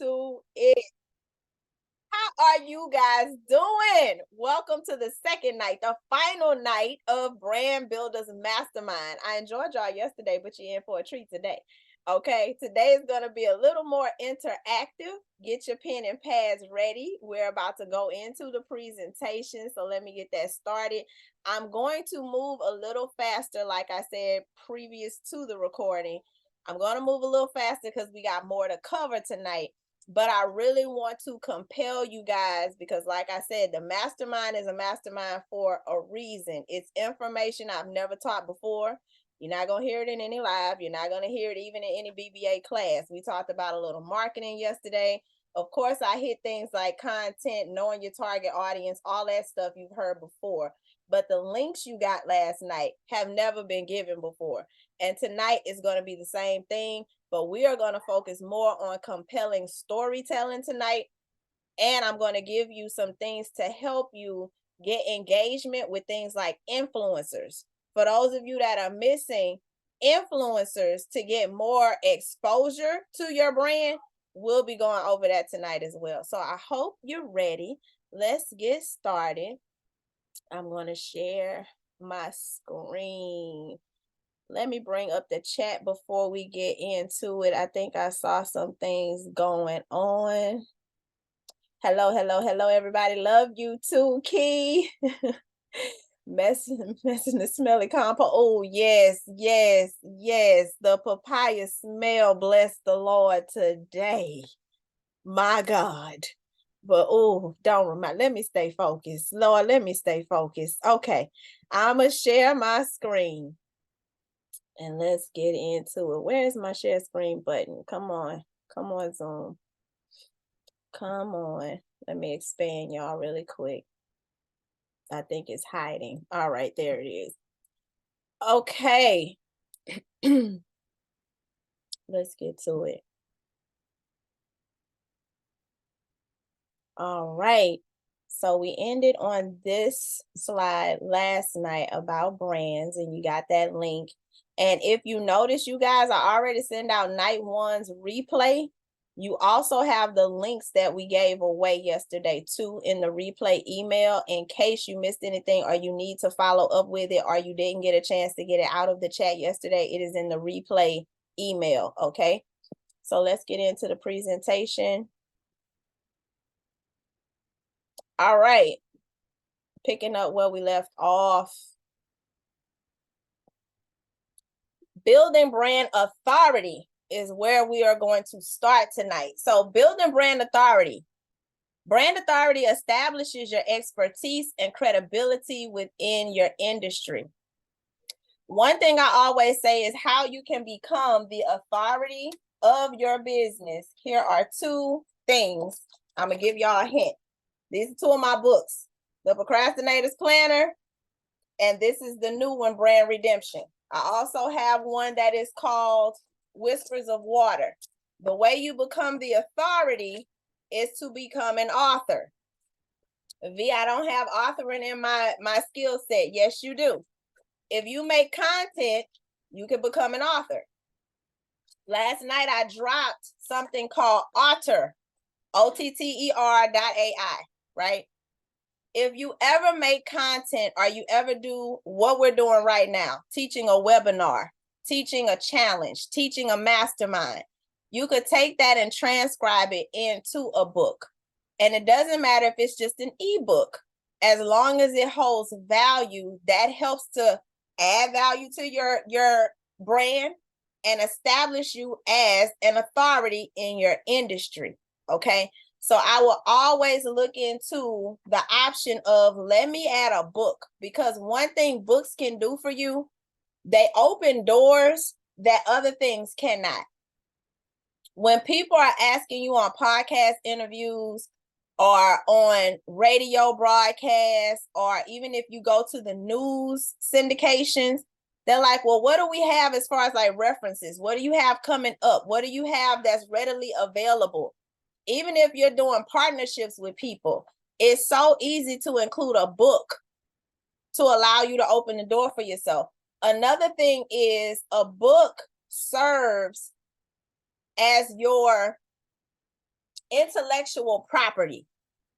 to it. How are you guys doing? Welcome to the second night, the final night of Brand Builders Mastermind. I enjoyed y'all yesterday, but you're in for a treat today. Okay, today is going to be a little more interactive. Get your pen and pads ready. We're about to go into the presentation, so let me get that started. I'm going to move a little faster, like I said previous to the recording. I'm going to move a little faster because we got more to cover tonight. But I really want to compel you guys because, like I said, the mastermind is a mastermind for a reason. It's information I've never taught before. You're not going to hear it in any live. You're not going to hear it even in any BBA class. We talked about a little marketing yesterday. Of course, I hit things like content, knowing your target audience, all that stuff you've heard before. But the links you got last night have never been given before. And tonight is going to be the same thing. But we are going to focus more on compelling storytelling tonight. And I'm going to give you some things to help you get engagement with things like influencers. For those of you that are missing influencers to get more exposure to your brand, we'll be going over that tonight as well. So I hope you're ready. Let's get started. I'm going to share my screen. Let me bring up the chat before we get into it. I think I saw some things going on. Hello, everybody. Love you too, Key. messing the smelly compo. Oh, yes. The papaya smell, bless the Lord today. My God. But don't remind. Let me stay focused. Lord, let me stay focused. Okay. I'ma share my screen. And let's get into it. Where's my share screen button? Come on, Zoom. Come on. Let me expand y'all really quick. I think it's hiding. All right, there it is. Okay. Let's get to it. All right. So we ended on this slide last night about brands, and you got that link. And if you notice, you guys, I already sent out night one's replay. You also have the links that we gave away yesterday too in the replay email in case you missed anything or you need to follow up with it or you didn't get a chance to get it out of the chat yesterday. It is in the replay email, okay? So let's get into the presentation. All right, picking up where we left off. Building brand authority is where we are going to start tonight. So building brand authority. Brand authority establishes your expertise and credibility within your industry. One thing I always say is how you can become the authority of your business. Here are two things. I'm going to give y'all a hint. These are two of my books, The Procrastinator's Planner, and this is the new one, Brand Redemption. I also have one that is called Whispers of Water. The way you become the authority is to become an author. V, I don't have authoring in my skill set. Yes, you do. If you make content, you can become an author. Last night, I dropped something called Otter, OTTER.ai, right? If you ever make content or you ever do what we're doing right now, teaching a webinar, teaching a challenge, teaching a mastermind, you could take that and transcribe it into a book. And it doesn't matter if it's just an ebook. As long as it holds value, that helps to add value to your brand and establish you as an authority in your industry, okay? So I will always look into the option of let me add a book, because one thing books can do for you, they open doors that other things cannot. When people are asking you on podcast interviews or on radio broadcasts, or even if you go to the news syndications, they're like, well, what do we have as far as like references? What do you have coming up? What do you have that's readily available? Even if you're doing partnerships with people, it's so easy to include a book to allow you to open the door for yourself. Another thing is a book serves as your Intellectual property,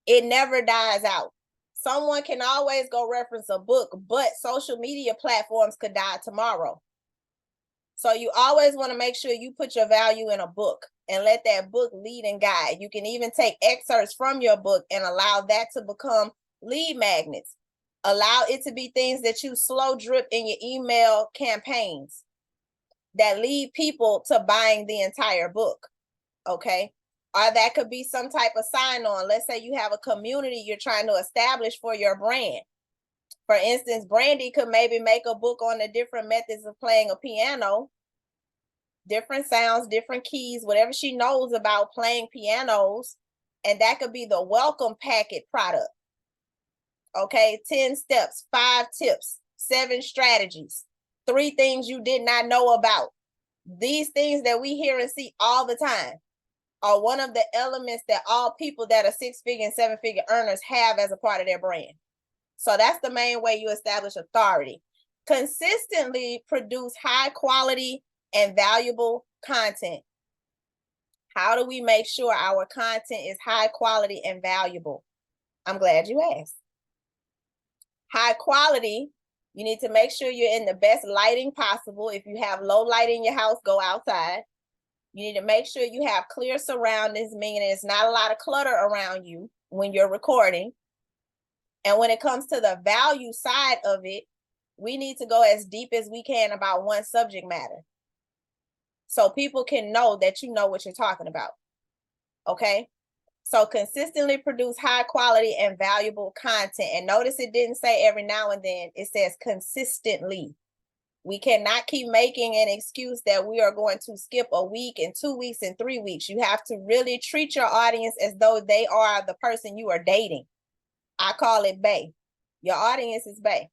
it never dies out. Someone can always go reference a book, but social media platforms could die tomorrow. So you always want to make sure you put your value in a book and let that book lead and guide. You can even take excerpts from your book and allow that to become lead magnets. Allow it to be things that you slow drip in your email campaigns that lead people to buying the entire book. Okay. Or that could be some type of sign on. Let's say you have a community you're trying to establish for your brand. For instance, Brandy could maybe make a book on the different methods of playing a piano, different sounds, different keys, whatever she knows about playing pianos. And that could be the welcome packet product. Okay, 10 steps, 5 tips, 7 strategies, 3 things you did not know about. These things that we hear and see all the time are one of the elements that all people that are 6-figure and 7-figure earners have as a part of their brand. So that's the main way you establish authority. Consistently produce high quality and valuable content. How do we make sure our content is high quality and valuable? I'm glad you asked. High quality, you need to make sure you're in the best lighting possible. If you have low light in your house, go outside. You need to make sure you have clear surroundings, meaning it's not a lot of clutter around you when you're recording. And when it comes to the value side of it, we need to go as deep as we can about one subject matter, so people can know that you know what you're talking about. Okay? So consistently produce high quality and valuable content. And notice it didn't say every now and then, it says consistently. We cannot keep making an excuse that we are going to skip a week and 2 weeks and 3 weeks. You have to really treat your audience as though they are the person you are dating. I call it bae. Your audience is bae.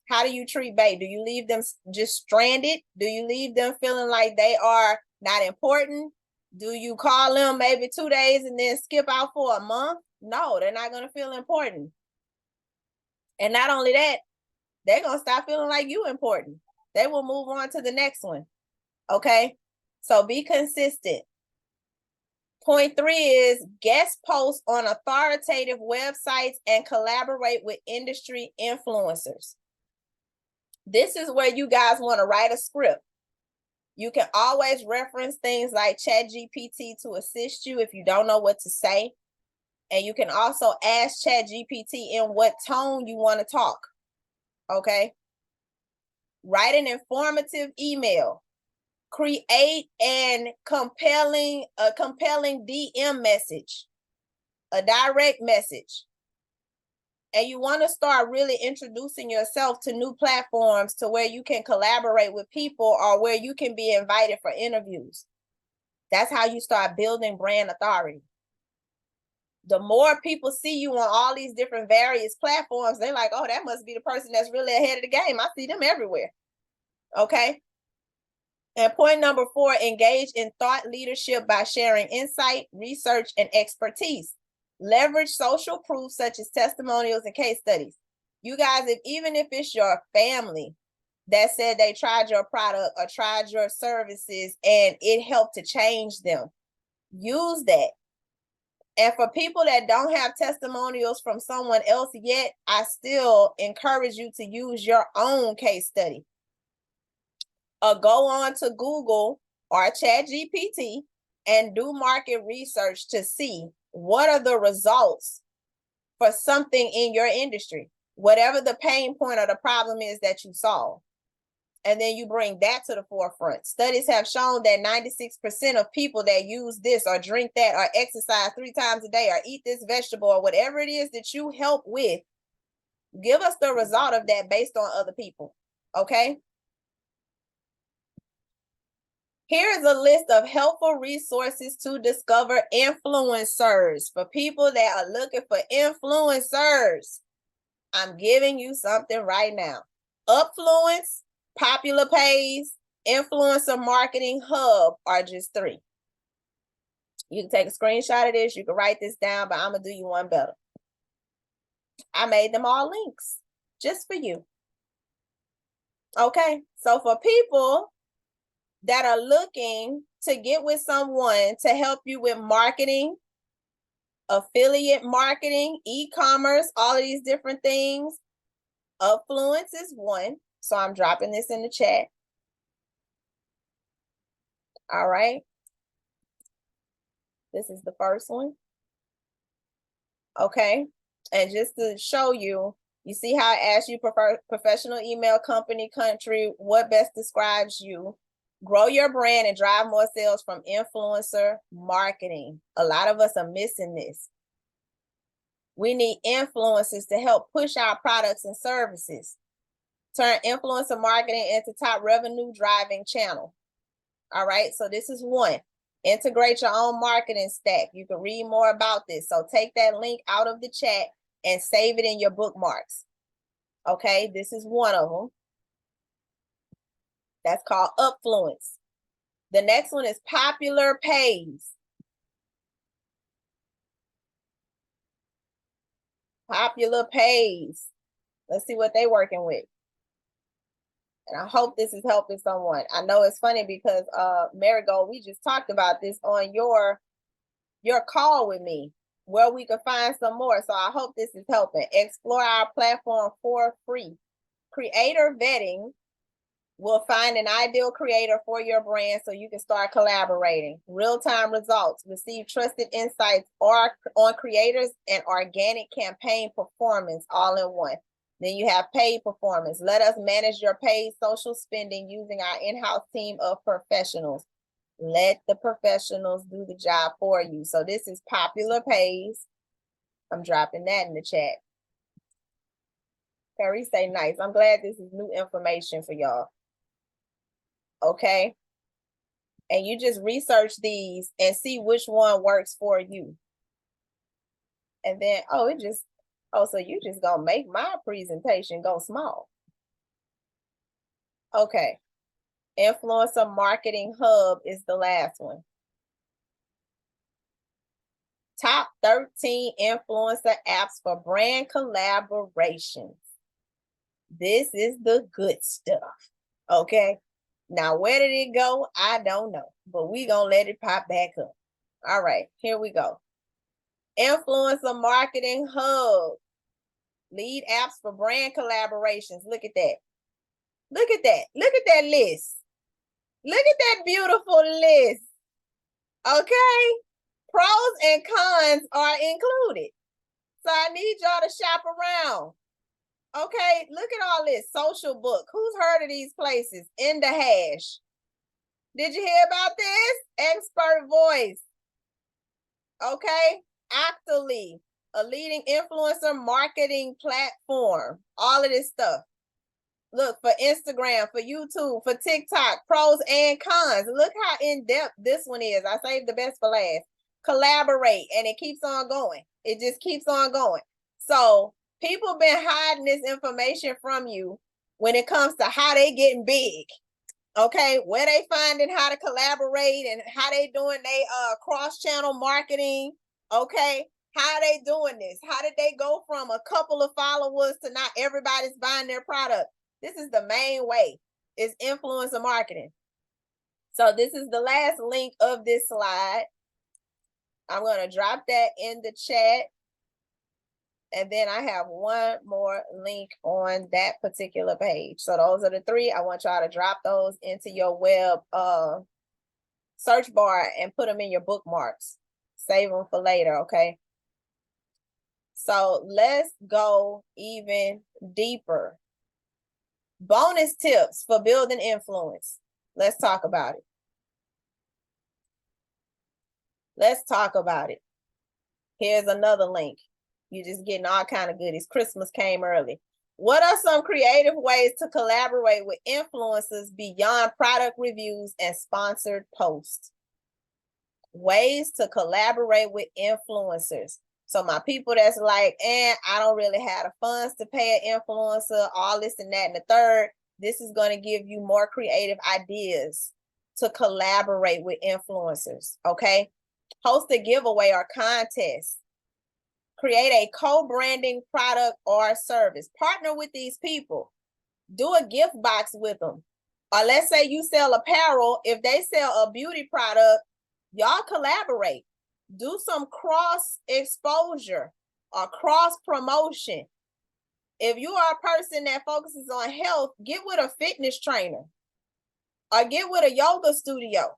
How do you treat bae? Do you leave them just stranded? Do you leave them feeling like they are not important? Do you call them maybe 2 days and then skip out for a month? No, they're not going to feel important. And not only that, they're going to stop feeling like you important. They will move on to the next one. Okay? So be consistent. Point 3 is guest post on authoritative websites and collaborate with industry influencers. This is where you guys want to write a script. You can always reference things like ChatGPT to assist you if you don't know what to say. And you can also ask ChatGPT in what tone you want to talk. Okay? Write an informative email. Create a compelling DM message, a direct message. And you want to start really introducing yourself to new platforms to where you can collaborate with people or where you can be invited for interviews. That's how you start building brand authority. The more people see you on all these different various platforms, they're like, oh, that must be the person that's really ahead of the game. I see them everywhere. Okay. And point number 4, engage in thought leadership by sharing insight, research, and expertise. Leverage social proof such as testimonials and case studies. You guys, even if it's your family that said they tried your product or tried your services and it helped to change them, use that. And for people that don't have testimonials from someone else yet, I still encourage you to use your own case study. Go on to Google or ChatGPT and do market research to see what are the results for something in your industry, whatever the pain point or the problem is that you solve. And then you bring that to the forefront. Studies have shown that 96% of people that use this or drink that or exercise 3 times a day or eat this vegetable or whatever it is that you help with, give us the result of that based on other people. Okay? Here is a list of helpful resources to discover influencers. For people that are looking for influencers, I'm giving you something right now. Upfluence, Popular Page, Influencer Marketing Hub are just 3. You can take a screenshot of this. You can write this down, but I'm going to do you one better. I made them all links just for you. Okay, so for people that are looking to get with someone to help you with marketing, affiliate marketing, e-commerce, all of these different things. Affluence is one. So I'm dropping this in the chat. All right. This is the first one. Okay. And just to show you, you see how I asked you prefer professional email, company, country, what best describes you. Grow your brand and drive more sales from influencer marketing. A lot of us are missing this. We need influencers to help push our products and services. Turn influencer marketing into top revenue driving channel. All right, so this is one. Integrate your own marketing stack. You can read more about this. So take that link out of the chat and save it in your bookmarks. Okay, this is one of them. That's called Upfluence. The next one is Popular Pays. Popular Pays. Let's see what they're working with. And I hope this is helping someone. I know it's funny because Marigold, we just talked about this on your call with me, where we could find some more. So I hope this is helping. Explore our platform for free. Creator vetting will find an ideal creator for your brand so you can start collaborating. Real-time results. Receive trusted insights on creators and organic campaign performance all in one. Then you have paid performance. Let us manage your paid social spending using our in-house team of professionals. Let the professionals do the job for you. So this is Popular Pays. I'm dropping that in the chat. Carrie say nice. I'm glad this is new information for y'all. Okay. And you just research these and see which one works for you. And then, so you just gonna make my presentation go small. Okay. Influencer Marketing Hub is the last one. Top 13 influencer apps for brand collaborations. This is the good stuff. Okay. Now, where did it go? I don't know, but we gonna let it pop back up. All right, here we go. Influencer Marketing Hub. Lead apps for brand collaborations. Look at that. Look at that. Look at that list. Look at that beautiful list. Okay. Pros and cons are included. So I need y'all to shop around. Okay, look at all this. Social Book. Who's heard of these places? In the Hash. Did you hear about this? Expert Voice. Okay. Actly, a leading influencer marketing platform. All of this stuff. Look, for Instagram, for YouTube, for TikTok, pros and cons. Look how in-depth this one is. I saved the best for last. Collaborate, and it keeps on going. It just keeps on going. So people been hiding this information from you when it comes to how they getting big. Okay, where they finding how to collaborate and how they doing they cross-channel marketing. Okay, how they doing this? How did they go from a couple of followers to not everybody's buying their product? This is the main way, is influencer marketing. So this is the last link of this slide. I'm going to drop that in the chat. And then I have one more link on that particular page. So those are the three. I want y'all to drop those into your web search bar and put them in your bookmarks. Save them for later, okay? So let's go even deeper. Bonus tips for building influence. Let's talk about it. Let's talk about it. Here's another link. You're just getting all kind of goodies. Christmas came early. What are some creative ways to collaborate with influencers beyond product reviews and sponsored posts? Ways to collaborate with influencers. So my people that's like, I don't really have the funds to pay an influencer, all this and that and the third. This is going to give you more creative ideas to collaborate with influencers, okay? Host a giveaway or contest. Create a co-branding product or service. Partner with these people. Do a gift box with them. Or let's say you sell apparel. If they sell a beauty product, y'all collaborate. Do some cross exposure or cross promotion. If you are a person that focuses on health, get with a fitness trainer or get with a yoga studio.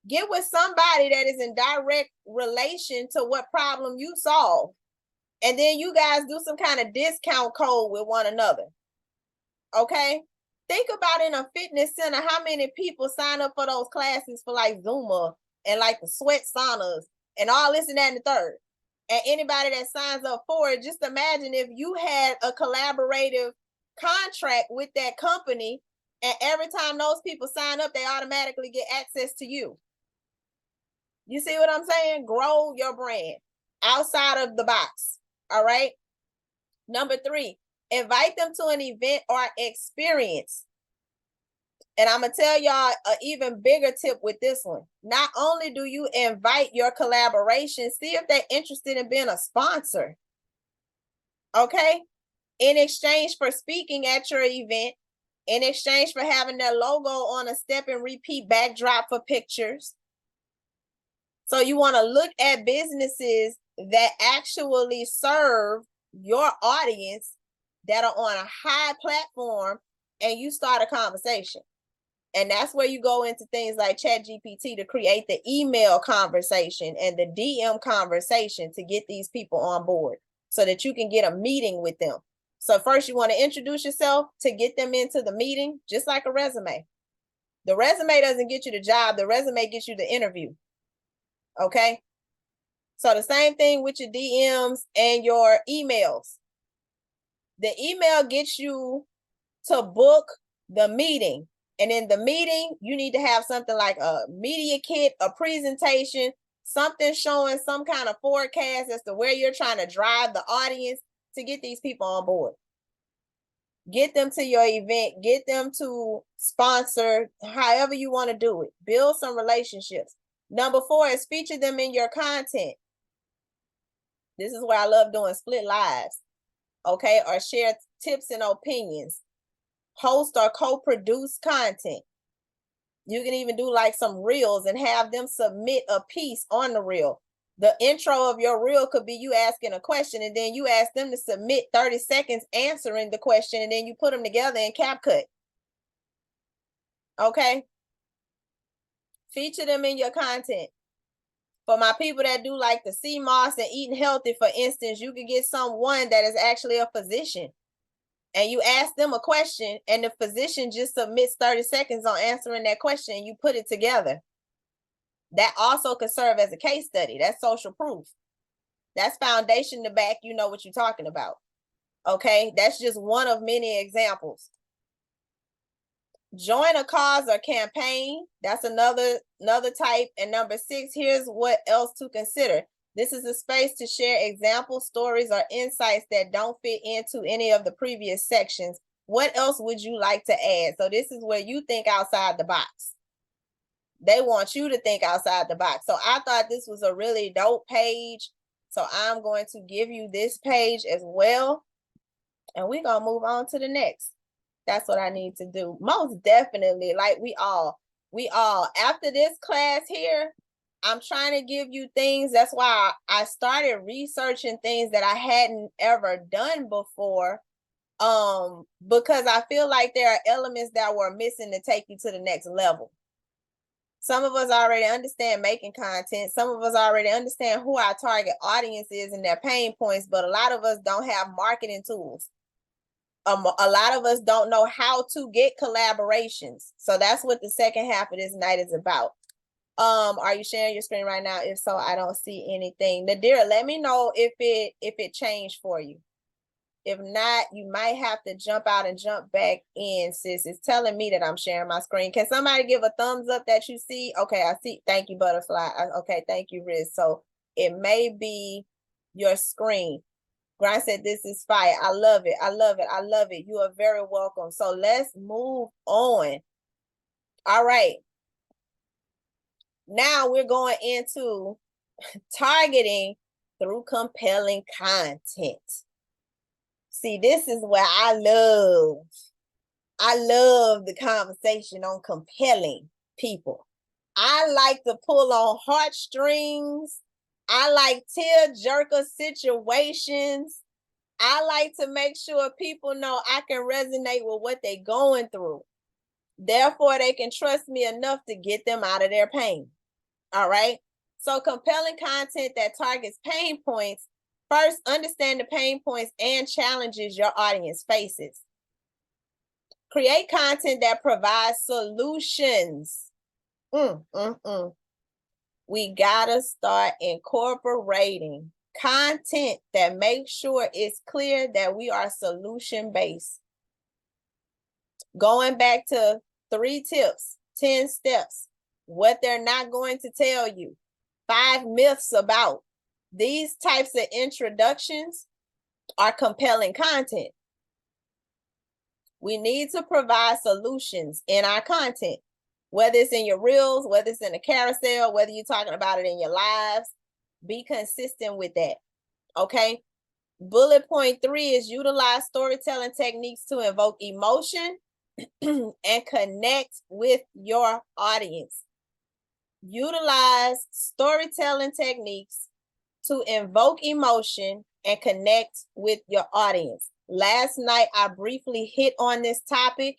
Get with somebody that is in direct relation to what problem you solve. And then you guys do some kind of discount code with one another. Okay? Think about in a fitness center, how many people sign up for those classes for like Zumba and like the sweat saunas and all this and that and the third. And anybody that signs up for it, just imagine if you had a collaborative contract with that company, and every time those people sign up, they automatically get access to you. You see what I'm saying? Grow your brand outside of the box. All right. Number 3, invite them to an event or experience. And I'm going to tell y'all an even bigger tip with this one. Not only do you invite your collaboration, see if they're interested in being a sponsor. Okay? In exchange for speaking at your event, in exchange for having their logo on a step and repeat backdrop for pictures. So you want to look at businesses that actually serve your audience that are on a high platform, and you start a conversation. And that's where you go into things like ChatGPT to create the email conversation and the DM conversation to get these people on board so that you can get a meeting with them. So first you want to introduce yourself to get them into the meeting, just like a resume. The resume doesn't get you the job. The resume gets you the interview. Okay? So the same thing with your DMs and your emails. The email gets you to book the meeting. And in the meeting, you need to have something like a media kit, a presentation, something showing some kind of forecast as to where you're trying to drive the audience to get these people on board. Get them to your event, get them to sponsor, however you want to do it. Build some relationships. Number 4 is feature them in your content. This is where I love doing split lives, okay? Or share tips and opinions. Host or co-produce content. You can even do like some reels and have them submit a piece on the reel. The intro of your reel could be you asking a question, and then you ask them to submit 30 seconds answering the question, and then you put them together in CapCut. Okay? Feature them in your content. For my people that do like the sea moss and eating healthy, for instance, you could get someone that is actually a physician. And you ask them a question, and the physician just submits 30 seconds on answering that question, and you put it together. That also could serve as a case study. That's social proof. That's foundation to back you know what you're talking about. Okay? That's just one of many examples. Join a cause or campaign. That's another type. And number 6, here's what else to consider. This is a space to share examples, stories, or insights that don't fit into any of the previous sections. What else would you like to add? So this is where you think outside the box. They want you to think outside the box. So I thought this was a really dope page. So I'm going to give you this page as well. And we're going to move on to the next. That's what I need to do. Most definitely, like we all, after this class here, I'm trying to give you things. That's why I started researching things that I hadn't ever done before. Because I feel like there are elements that were missing to take you to the next level. Some of us already understand making content. Some of us already understand who our target audience is and their pain points, but a lot of us don't have marketing tools. A lot of us don't know how to get collaborations. So that's what the second half of this night is about. Are you sharing your screen right now? If so, I don't see anything. Nadira, let me know if it changed for you. If not, you might have to jump out and jump back in, sis. It's telling me that I'm sharing my screen. Can somebody give a thumbs up that you see? Okay, I see. Thank you, Butterfly. Okay, thank you, Riz. So it may be your screen. Grind said, this is fire. I love it. I love it. I love it. You are very welcome. So let's move on. All right. Now we're going into targeting through compelling content. See, this is where I love the conversation on compelling people. I like to pull on heartstrings I like tear-jerker situations. I like to make sure people know I can resonate with what they're going through. Therefore, they can trust me enough to get them out of their pain. All right. So compelling content that targets pain points. First, understand the pain points and challenges your audience faces. Create content that provides solutions. We gotta start incorporating content that makes sure it's clear that we are solution-based. Going back to 3 tips, 10 steps, what they're not going to tell you, 5 myths about. These types of introductions are compelling content. We need to provide solutions in our content, whether it's in your reels, whether it's in a carousel, whether you're talking about it in your lives. Be consistent with that, okay? Bullet point 3 is utilize storytelling techniques to invoke emotion and connect with your audience. Utilize storytelling techniques to invoke emotion and connect with your audience. Last night, I briefly hit on this topic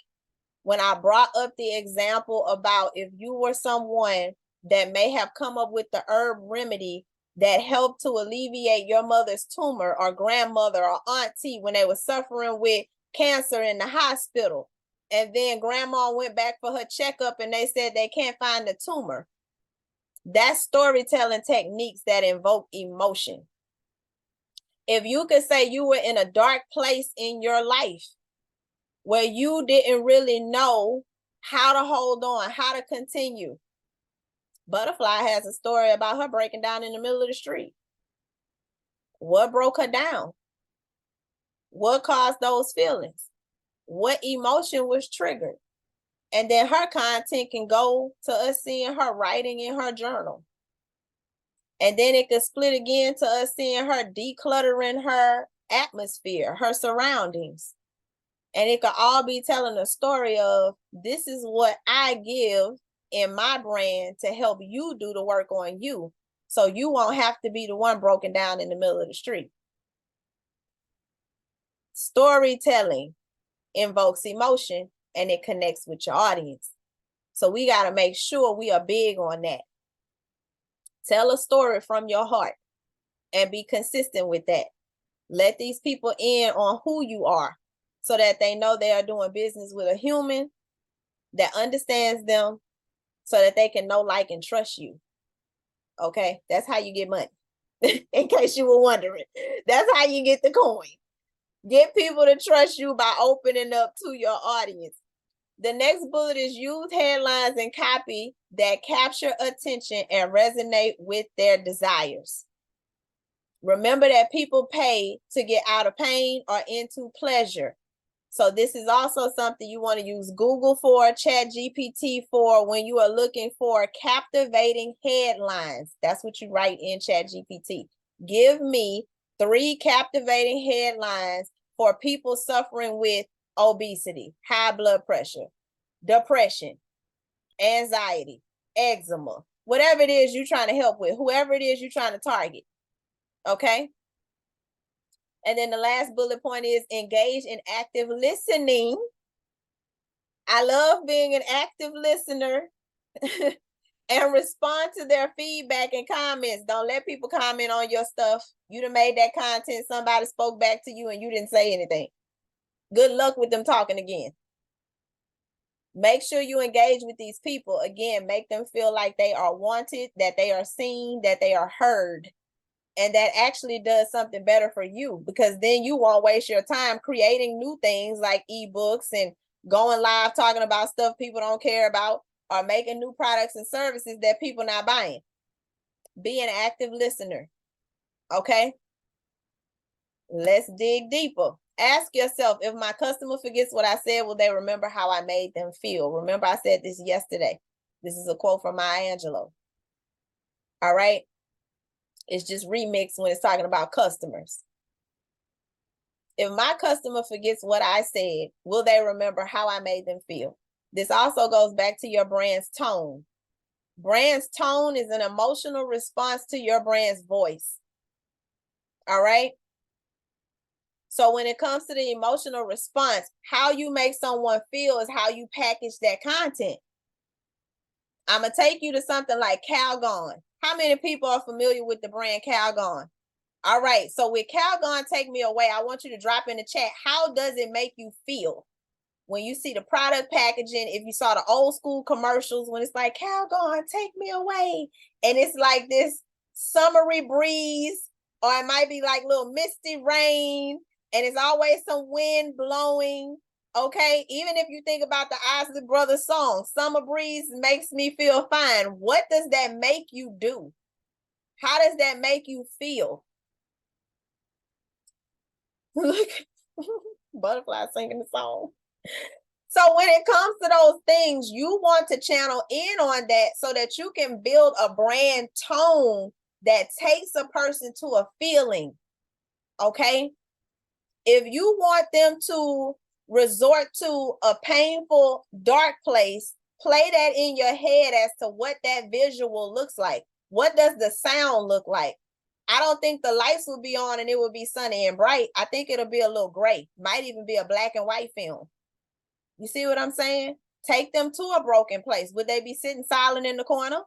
when I brought up the example about if you were someone that may have come up with the herb remedy that helped to alleviate your mother's tumor or grandmother or auntie when they were suffering with cancer in the hospital. And then grandma went back for her checkup and they said they can't find the tumor. That's storytelling techniques that invoke emotion. If you could say you were in a dark place in your life where you didn't really know how to hold on, how to continue. Butterfly has a story about her breaking down in the middle of the street. What broke her down? What caused those feelings? What emotion was triggered? And then her content can go to us seeing her writing in her journal. And then it could split again to us seeing her decluttering her atmosphere, her surroundings. And it could all be telling a story of this is what I give in my brand to help you do the work on you. So you won't have to be the one broken down in the middle of the street. Storytelling invokes emotion and it connects with your audience. So we got to make sure we are big on that. Tell a story from your heart and be consistent with that. Let these people in on who you are so that they know they are doing business with a human that understands them so that they can know, like, and trust you. Okay, that's how you get money. In case you were wondering, that's how you get the coin. Get people to trust you by opening up to your audience. The next bullet is use headlines and copy that capture attention and resonate with their desires. Remember that people pay to get out of pain or into pleasure. So this is also something you want to use Google for, ChatGPT for when you are looking for captivating headlines. That's what you write in ChatGPT. Give me 3 captivating headlines for people suffering with obesity, high blood pressure, depression, anxiety, eczema, whatever it is you're trying to help with, whoever it is you're trying to target. Okay? And then the last bullet point is engage in active listening. I love being an active listener and respond to their feedback and comments. Don't let people comment on your stuff. You done made that content, somebody spoke back to you and you didn't say anything. Good luck with them talking again. Make sure you engage with these people. Again, make them feel like they are wanted, that they are seen, that they are heard. And that actually does something better for you because then you won't waste your time creating new things like ebooks and going live talking about stuff people don't care about or making new products and services that people not buying. Be an active listener. Okay? Let's dig deeper. Ask yourself, if my customer forgets what I said, will they remember how I made them feel? Remember, I said this yesterday. This is a quote from Maya Angelou. All right? It's just remixed when it's talking about customers. If my customer forgets what I said, will they remember how I made them feel? This also goes back to your brand's tone. Brand's tone is an emotional response to your brand's voice. All right. So when it comes to the emotional response, how you make someone feel is how you package that content. I'm going to take you to something like Calgon. How many people are familiar with the brand Calgon? All right. So with Calgon, Take Me Away, I want you to drop in the chat. How does it make you feel when you see the product packaging? If you saw the old school commercials, when it's like, Calgon, take me away. And it's like this summery breeze, or it might be like little misty rain, and it's always some wind blowing. Okay, even if you think about the Isley Brothers song, Summer Breeze Makes Me Feel Fine. What does that make you do? How does that make you feel? Look, butterfly singing the song. So when it comes to those things, you want to channel in on that so that you can build a brand tone that takes a person to a feeling. Okay. If you want them to resort to a painful, dark place, play that in your head as to what that visual looks like. What does the sound look like? I don't think the lights will be on and it will be sunny and bright. I think it'll be a little gray. Might even be a black and white film. You see what I'm saying? Take them to a broken place. Would they be sitting silent in the corner?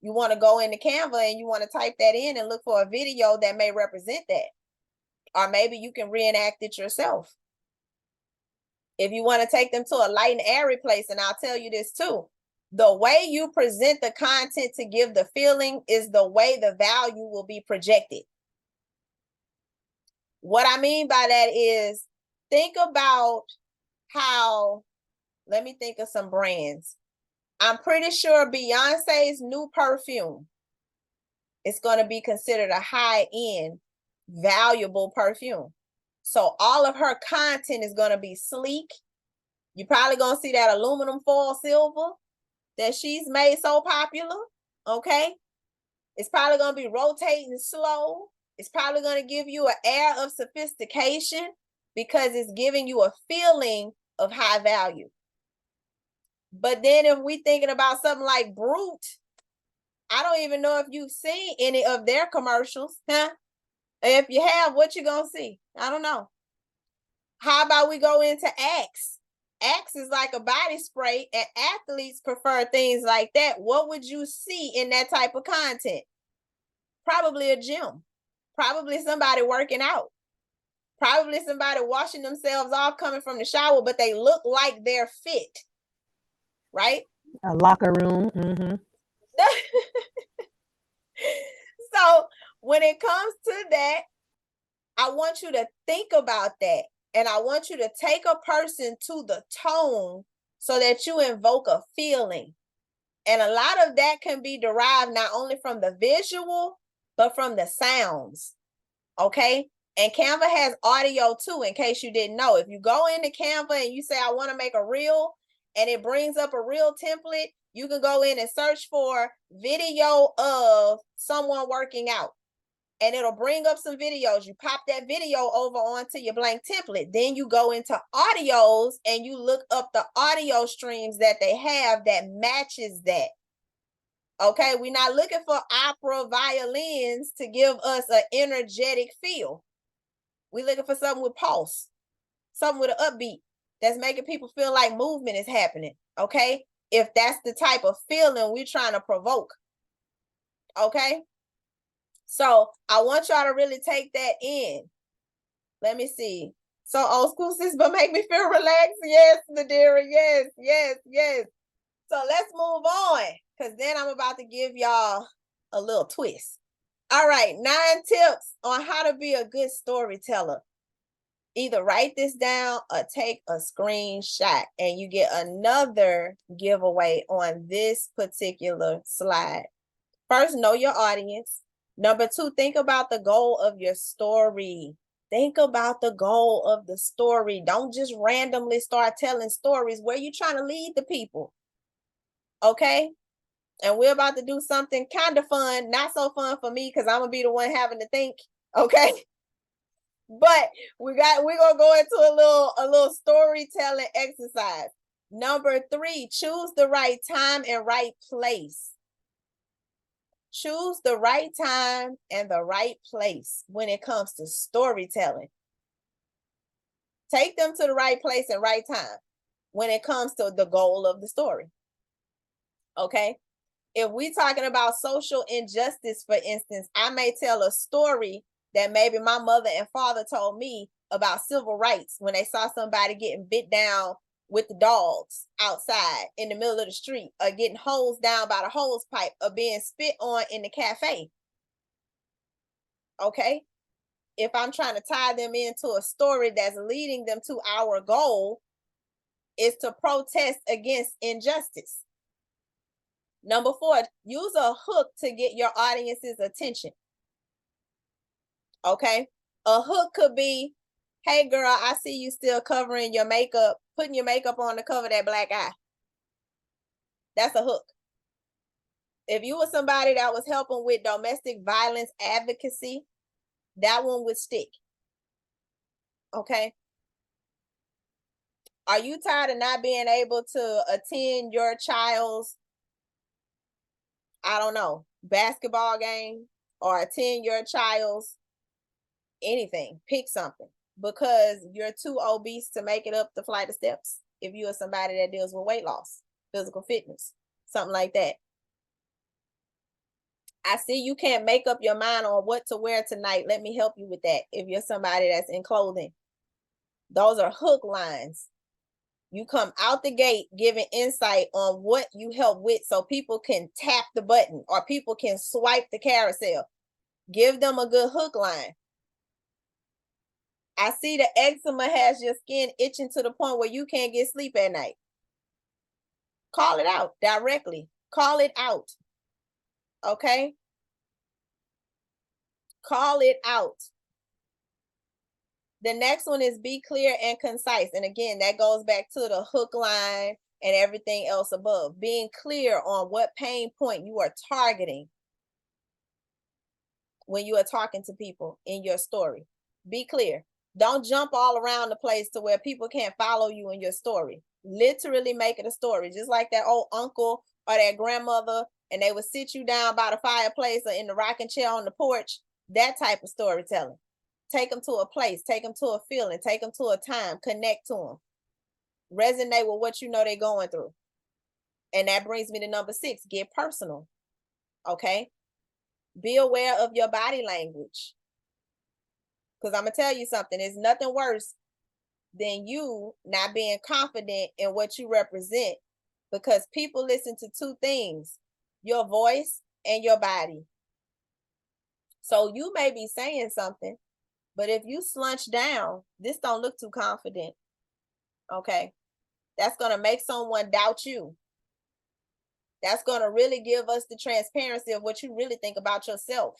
You want to go into Canva and you want to type that in and look for a video that may represent that. Or maybe you can reenact it yourself. If you want to take them to a light and airy place, and I'll tell you this too, the way you present the content to give the feeling is the way the value will be projected. What I mean by that is, think about how, let me think of some brands. I'm pretty sure Beyonce's new perfume is going to be considered a high-end, valuable perfume. So all of her content is going to be sleek. You're probably going to see that aluminum foil silver that she's made so popular, okay? It's probably going to be rotating slow. It's probably going to give you an air of sophistication because it's giving you a feeling of high value. But then if we thinking about something like Brute, I don't even know if you've seen any of their commercials, huh? If you have, what you gonna see? I don't know. How about we go into Axe? Axe is like a body spray, and athletes prefer things like that. What would you see in that type of content? Probably a gym. Probably somebody working out. Probably somebody washing themselves off coming from the shower, but they look like they're fit. Right? A locker room. Mm-hmm. So when it comes to that, I want you to think about that. And I want you to take a person to the tone so that you invoke a feeling. And a lot of that can be derived not only from the visual, but from the sounds. Okay? And Canva has audio too, in case you didn't know. If you go into Canva and you say, I want to make a reel, and it brings up a reel template, you can go in and search for video of someone working out. And it'll bring up some videos. You pop that video over onto your blank template. Then you go into audios and you look up the audio streams that they have that matches that. Okay, we're not looking for opera violins to give us an energetic feel. We're looking for something with pulse, something with an upbeat that's making people feel like movement is happening. Okay, if that's the type of feeling we're trying to provoke. Okay. So I want y'all to really take that in. Let me see. So old school sis, but make me feel relaxed. Yes, Nadira. Yes, yes, yes. So let's move on, because then I'm about to give y'all a little twist. All right, 9 tips on how to be a good storyteller. Either write this down or take a screenshot, and you get another giveaway on this particular slide. First, know your audience. Number 2, think about the goal of your story. Think about the goal of the story. Don't just randomly start telling stories. Where you trying to lead the people? Okay? And we're about to do something kind of fun. Not so fun for me because I'm going to be the one having to think. Okay? But we're gonna go into a little storytelling exercise. Number 3, choose the right time and right place. Choose the right time and the right place when it comes to storytelling. Take them to the right place and right time when it comes to the goal of the story. Okay? If we're talking about social injustice, for instance, I may tell a story that maybe my mother and father told me about civil rights when they saw somebody getting bit down with the dogs outside in the middle of the street, or getting hosed down by the hose pipe, or being spit on in the cafe. Okay? If I'm trying to tie them into a story that's leading them to our goal, is to protest against injustice. Number 4, use a hook to get your audience's attention. Okay? A hook could be, hey girl, I see you still covering your makeup, putting your makeup on to cover that black eye. That's a hook. If you were somebody that was helping with domestic violence advocacy, that one would stick. Okay? Are you tired of not being able to attend your child's, I don't know, basketball game, or attend your child's anything? Pick something, because you're too obese to make it up the flight of steps. If you are somebody that deals with weight loss, physical fitness, something like that. I see you can't make up your mind on what to wear tonight. Let me help you with that. If you're somebody that's in clothing, those are hook lines. You come out the gate giving insight on what you help with, so people can tap the button or people can swipe the carousel. Give them a good hook line. I see the eczema has your skin itching to the point where you can't get sleep at night. Call it out directly. Call it out. Okay? Call it out. The next one is be clear and concise. And again, that goes back to the hook line and everything else above. Being clear on what pain point you are targeting when you are talking to people in your story. Be clear. Don't jump all around the place to where people can't follow you in your story. Literally make it a story, just like that old uncle or that grandmother, and they would sit you down by the fireplace or in the rocking chair on the porch. That type of storytelling. Take them to a place, take them to a feeling, take them to a time, connect to them. Resonate with what you know they're going through. And that brings me to number 6, get personal. Okay? Be aware of your body language. Because I'm going to tell you something, there's nothing worse than you not being confident in what you represent, because people listen to 2 things, your voice and your body. So you may be saying something, but if you slunch down, this don't look too confident. Okay? That's going to make someone doubt you. That's going to really give us the transparency of what you really think about yourself.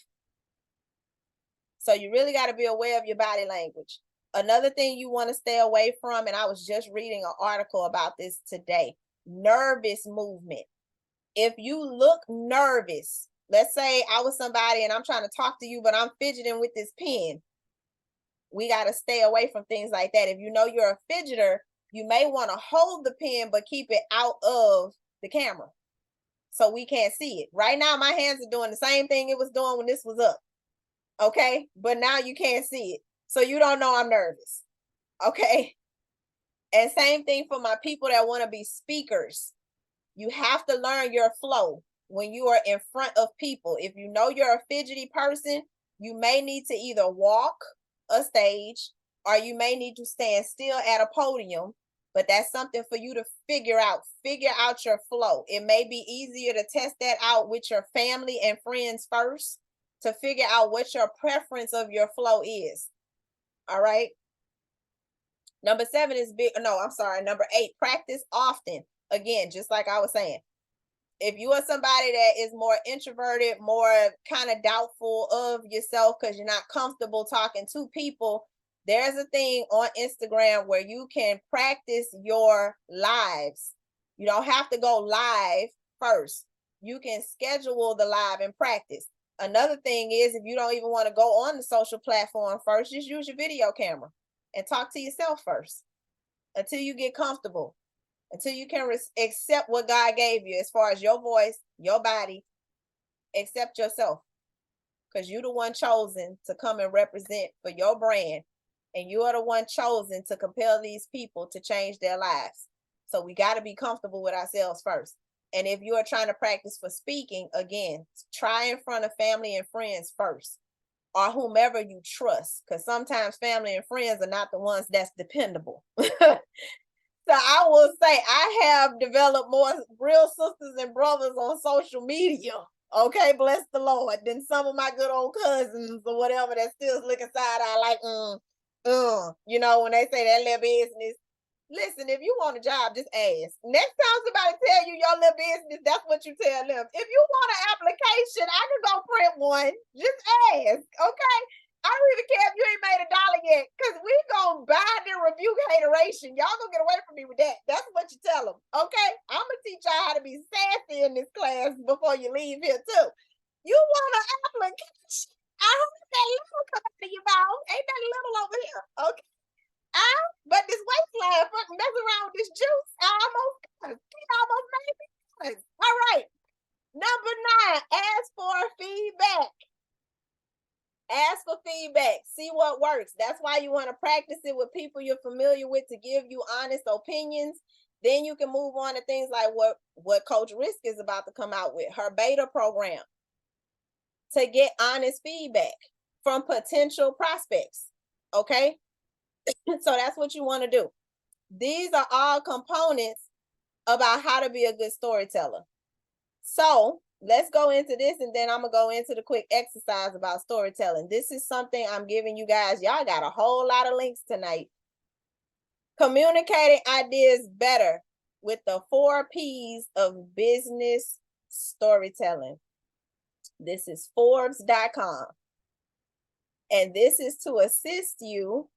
So you really got to be aware of your body language. Another thing you want to stay away from, and I was just reading an article about this today, nervous movement. If you look nervous, let's say I was somebody and I'm trying to talk to you, but I'm fidgeting with this pen. We got to stay away from things like that. If you know you're a fidgeter, you may want to hold the pen, but keep it out of the camera so we can't see it. Right now, my hands are doing the same thing it was doing when this was up. Okay? But now you can't see it. So you don't know I'm nervous. Okay? And same thing for my people that want to be speakers. You have to learn your flow when you are in front of people. If you know you're a fidgety person, you may need to either walk a stage or you may need to stand still at a podium, but that's something for you to figure out. Figure out your flow. It may be easier to test that out with your family and friends first to figure out what your preference of your flow is. All right. Number 7 is number 8, practice often. Again, just like I was saying, if you are somebody that is more introverted, more kind of doubtful of yourself because you're not comfortable talking to people, there's a thing on Instagram where you can practice your lives. You don't have to go live first. You can schedule the live and practice. Another thing is, if you don't even want to go on the social platform first, just use your video camera and talk to yourself first until you get comfortable, until you can accept what God gave you as far as your voice, your body, Accept yourself, because you're the one chosen to come and represent for your brand. And you are the one chosen to compel these people to change their lives. So we got to be comfortable with ourselves first. And if you are trying to practice for speaking, again, try in front of family and friends first, or whomever you trust, because sometimes family and friends are not the ones that's dependable. So I will say I have developed more real sisters and brothers on social media. Okay, bless the Lord. Than some of my good old cousins or whatever that still looking side eye like, you know, when they say that little business. Listen, if you want a job, just ask. Next time somebody tell you your little business, that's what you tell them. If you want an application, I can go print one. Just ask, okay? I don't even care if you ain't made $1 yet, because we gonna bind and rebuke hateration. Y'all gonna get away from me with that. That's what you tell them, okay? I'm gonna teach y'all how to be sassy in this class before you leave here too. You want an application? I hope that little come out of your mouth. Ain't that little over here, okay? But this waistline fucking mess around with this juice. Almost made me cuss. All right. Number 9, ask for feedback. Ask for feedback. See what works. That's why you want to practice it with people you're familiar with to give you honest opinions. Then you can move on to things like what Coach Risk is about to come out with, her beta program, to get honest feedback from potential prospects. Okay? So that's what you want to do. These are all components about how to be a good storyteller. So let's go into this, and then I'm going to go into the quick exercise about storytelling. This is something I'm giving you guys. Y'all got a whole lot of links tonight. Communicating ideas better with the 4 P's of business storytelling. This is Forbes.com. And this is to assist you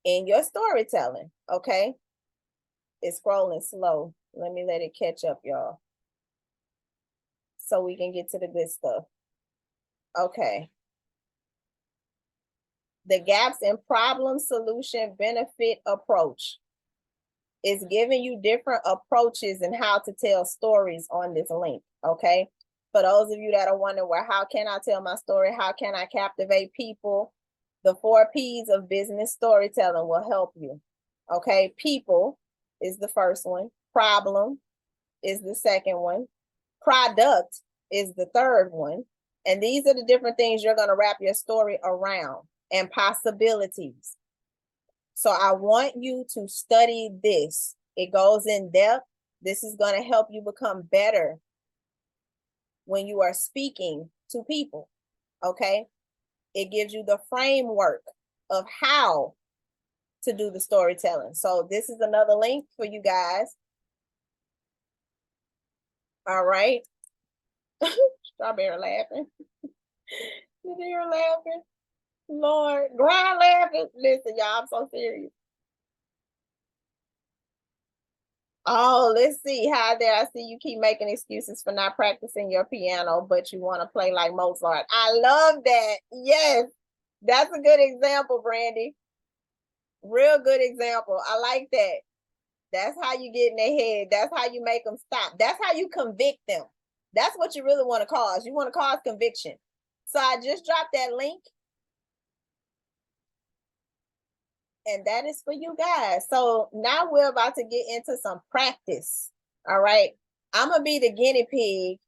in your storytelling, okay? It's scrolling slow. Let me let it catch up, y'all, so we can get to the good stuff. Okay. The gaps in problem solution benefit approach is giving you different approaches and how to tell stories on this link, okay? For those of you that are wondering, well, how can I tell my story? How can I captivate people? The 4 P's of business storytelling will help you, okay? People is the first one. Problem is the second one. Product is the third one. And these are the different things you're going to wrap your story around, and possibilities. So I want you to study this. It goes in depth. This is going to help you become better when you are speaking to people, okay? It gives you the framework of how to do the storytelling. So this is another link for you guys. All right. Strawberry laughing. You hear her laughing? Lord, grind laughing. Listen, y'all, I'm so serious. Oh, let's see. Hi there. I see you keep making excuses for not practicing your piano, but you want to play like Mozart. I love that. Yes, that's a good example, Brandy. Real good example. I like that. That's how you get in their head. That's how you make them stop. That's how you convict them. That's what you really want to cause. You want to cause conviction. So I just dropped that link. And that is for you guys. So now we're about to get into some practice. All right. I'm going to be the guinea pig,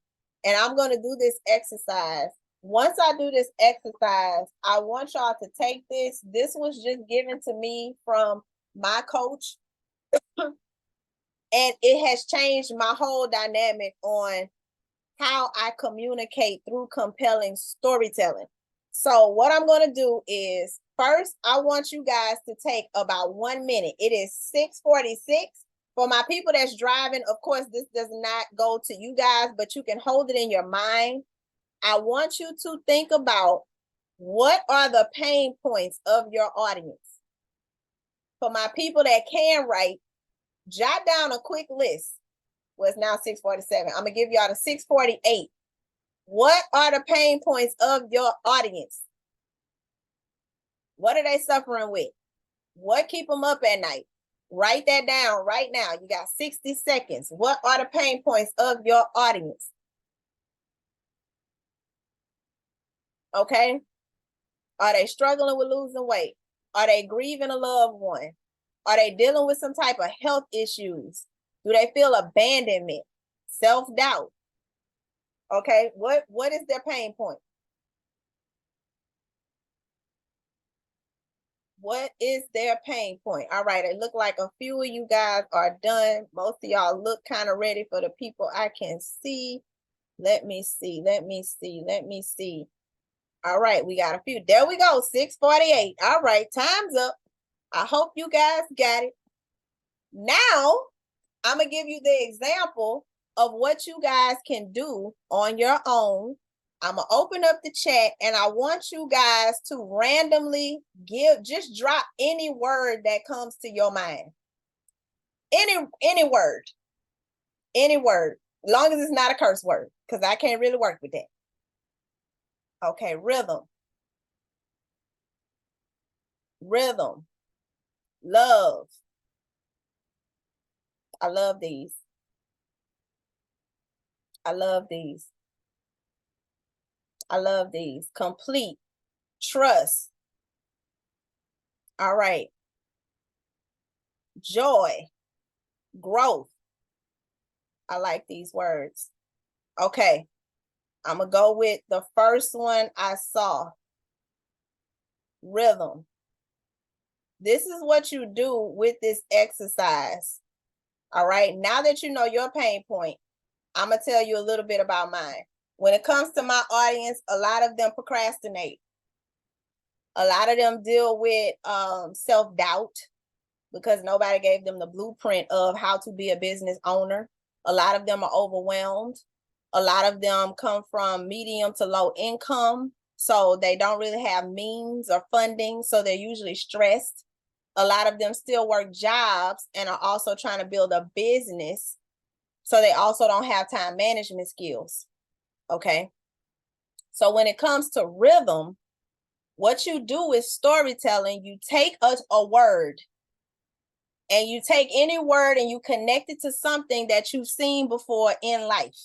and I'm going to do this exercise. Once I do this exercise, I want y'all to take this. This was just given to me from my coach. And it has changed my whole dynamic on how I communicate through compelling storytelling. So what I'm going to do is, first, I want you guys to take about 1 minute. It is 6:46. For my people that's driving, of course, this does not go to you guys, but you can hold it in your mind. I want you to think about, what are the pain points of your audience? For my people that can write, jot down a quick list. Well, it's now 6:47. I'm going to give y'all the 6:48. What are the pain points of your audience? What are they suffering with? What keep them up at night? Write that down right now. You got 60 seconds. What are the pain points of your audience? Okay. Are they struggling with losing weight? Are they grieving a loved one? Are they dealing with some type of health issues? Do they feel abandonment, self-doubt? Okay, what is their pain point? What is their pain point? All right, it look like a few of you guys are done. Most of y'all look kind of ready for the people I can see. Let me see. All right, we got a few. There we go, 6:48. All right, time's up. I hope you guys got it. Now, I'm going to give you the example of what you guys can do on your own. I'm going to open up the chat and I want you guys to randomly just drop any word that comes to your mind. Any word. Any word. As long as it's not a curse word, because I can't really work with that. Okay, rhythm. Rhythm. Love. I love these. I love these. I love these. Complete. Trust. All right. Joy. Growth. I like these words. Okay. I'm going to go with the first one I saw. Rhythm. This is what you do with this exercise. All right. Now that you know your pain point, I'm going to tell you a little bit about mine. When it comes to my audience, a lot of them procrastinate. A lot of them deal with self-doubt because nobody gave them the blueprint of how to be a business owner. A lot of them are overwhelmed. A lot of them come from medium to low income, so they don't really have means or funding, so they're usually stressed. A lot of them still work jobs and are also trying to build a business, so they also don't have time management skills. Okay. So when it comes to rhythm, what you do is storytelling. You take a word, and you take any word and you connect it to something that you've seen before in life.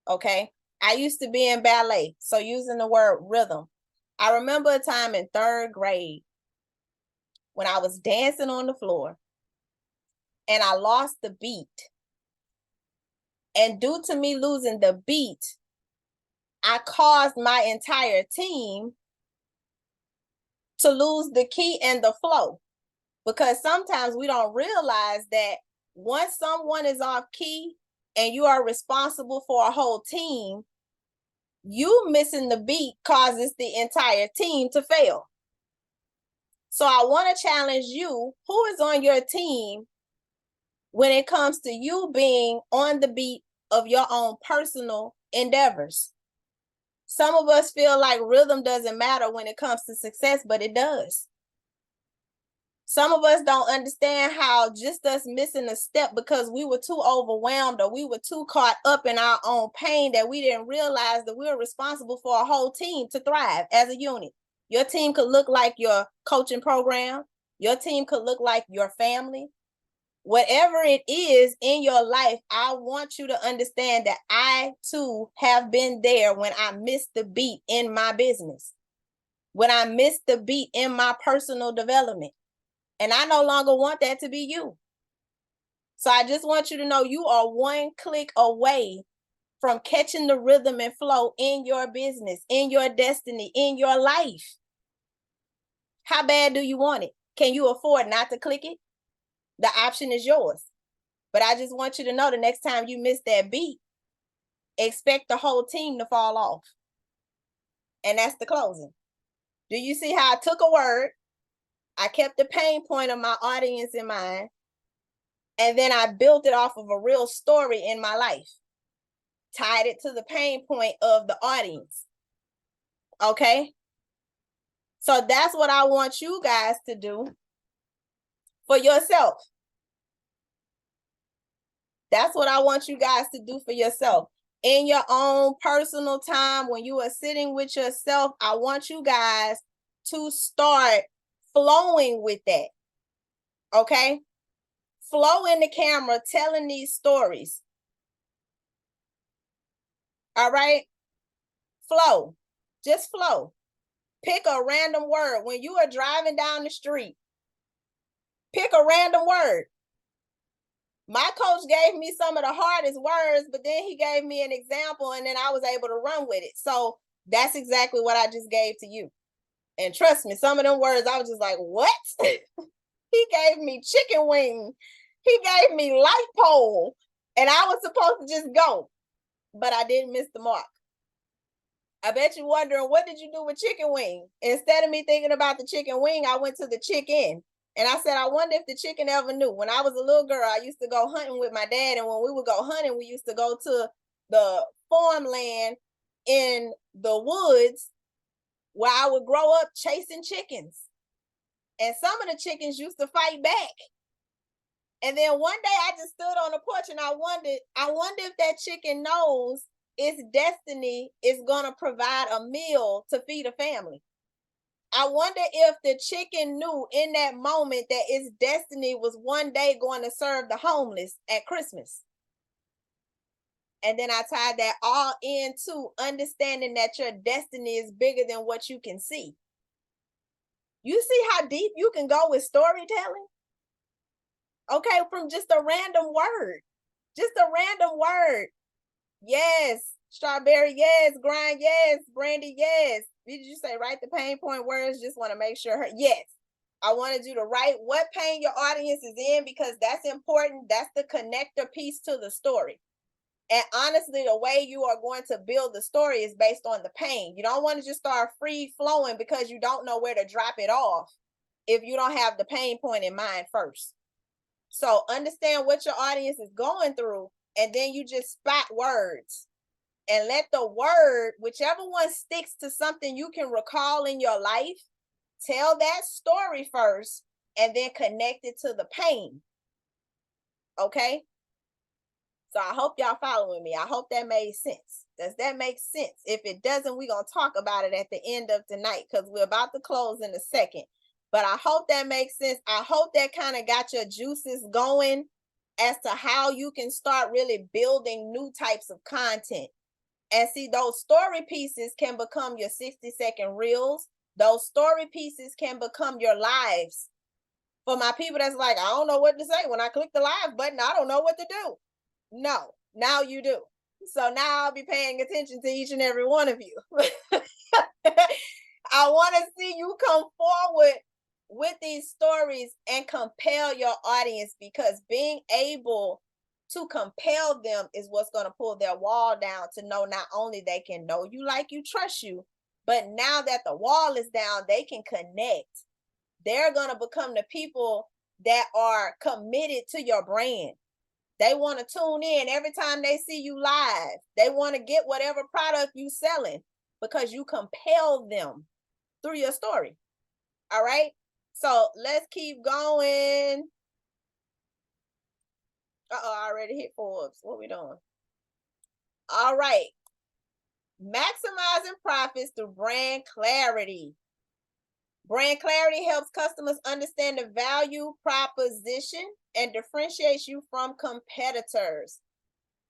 Okay. I used to be in ballet, so using the word rhythm. I remember a time in 3rd grade when I was dancing on the floor and I lost the beat. And due to me losing the beat, I caused my entire team to lose the key and the flow. Because sometimes we don't realize that once someone is off key and you are responsible for a whole team, you missing the beat causes the entire team to fail. So I want to challenge you, who is on your team when it comes to you being on the beat of your own personal endeavors. Some of us feel like rhythm doesn't matter when it comes to success, but it does. Some of us don't understand how just us missing a step because we were too overwhelmed or we were too caught up in our own pain that we didn't realize that we were responsible for a whole team to thrive as a unit. Your team could look like your coaching program. Your team could look like your family. Whatever it is in your life, I want you to understand that I too have been there when I missed the beat in my business, when I missed the beat in my personal development. And I no longer want that to be you. So I just want you to know you are one click away from catching the rhythm and flow in your business, in your destiny, in your life. How bad do you want it? Can you afford not to click it? The option is yours. But I just want you to know the next time you miss that beat, expect the whole team to fall off. And that's the closing. Do you see how I took a word? I kept the pain point of my audience in mind. And then I built it off of a real story in my life. Tied it to the pain point of the audience. Okay? So that's what I want you guys to do for yourself. That's what I want you guys to do for yourself. In your own personal time, when you are sitting with yourself, I want you guys to start flowing with that. Okay? Flow in the camera, telling these stories. All right? Flow. Just flow. Pick a random word. When you are driving down the street, pick a random word. My coach gave me some of the hardest words, but then he gave me an example and then I was able to run with it. So that's exactly what I just gave to you. And trust me, some of them words, I was just like, what? He gave me chicken wing. He gave me light pole. And I was supposed to just go, but I didn't miss the mark. I bet you're wondering, what did you do with chicken wing? Instead of me thinking about the chicken wing, I went to the chicken. And I said, I wonder if the chicken ever knew. When I was a little girl, I used to go hunting with my dad. And when we would go hunting, we used to go to the farmland in the woods where I would grow up chasing chickens. And some of the chickens used to fight back. And then one day I just stood on the porch and I wonder if that chicken knows its destiny is going to provide a meal to feed a family. I wonder if the chicken knew in that moment that its destiny was one day going to serve the homeless at Christmas. And then I tied that all into understanding that your destiny is bigger than what you can see. You see how deep you can go with storytelling? Okay, from just a random word. Just a random word. Yes. Strawberry, yes. Grind, yes. Brandy, yes. Did you say write the pain point words? Just want to make sure. Yes. I wanted you to write what pain your audience is in because that's important. That's the connector piece to the story. And honestly, the way you are going to build the story is based on the pain. You don't want to just start free flowing because you don't know where to drop it off if you don't have the pain point in mind first. So understand what your audience is going through, and then you just spot words and let the word, whichever one sticks to something you can recall in your life, tell that story first and then connect it to the pain. Okay? So I hope y'all following me. I hope that made sense. Does that make sense? If it doesn't, we're going to talk about it at the end of tonight because we're about to close in a second. But I hope that makes sense. I hope that kind of got your juices going as to how you can start really building new types of content. And see, those story pieces can become your 60-second reels. Those story pieces can become your lives. For my people that's like, I don't know what to say. When I click the live button, I don't know what to do. No, now you do. So now I'll be paying attention to each and every one of you. I want to see you come forward with these stories and compel your audience, because being able to compel them is what's going to pull their wall down to know not only they can know you, like you, trust you, but now that the wall is down, they can connect. They're going to become the people that are committed to your brand. They want to tune in every time they see you live. They want to get whatever product you selling because you compel them through your story. All right. So let's keep going. I already hit Forbes. What we doing? All right. Maximizing profits through brand clarity. Brand clarity helps customers understand the value proposition and differentiates you from competitors.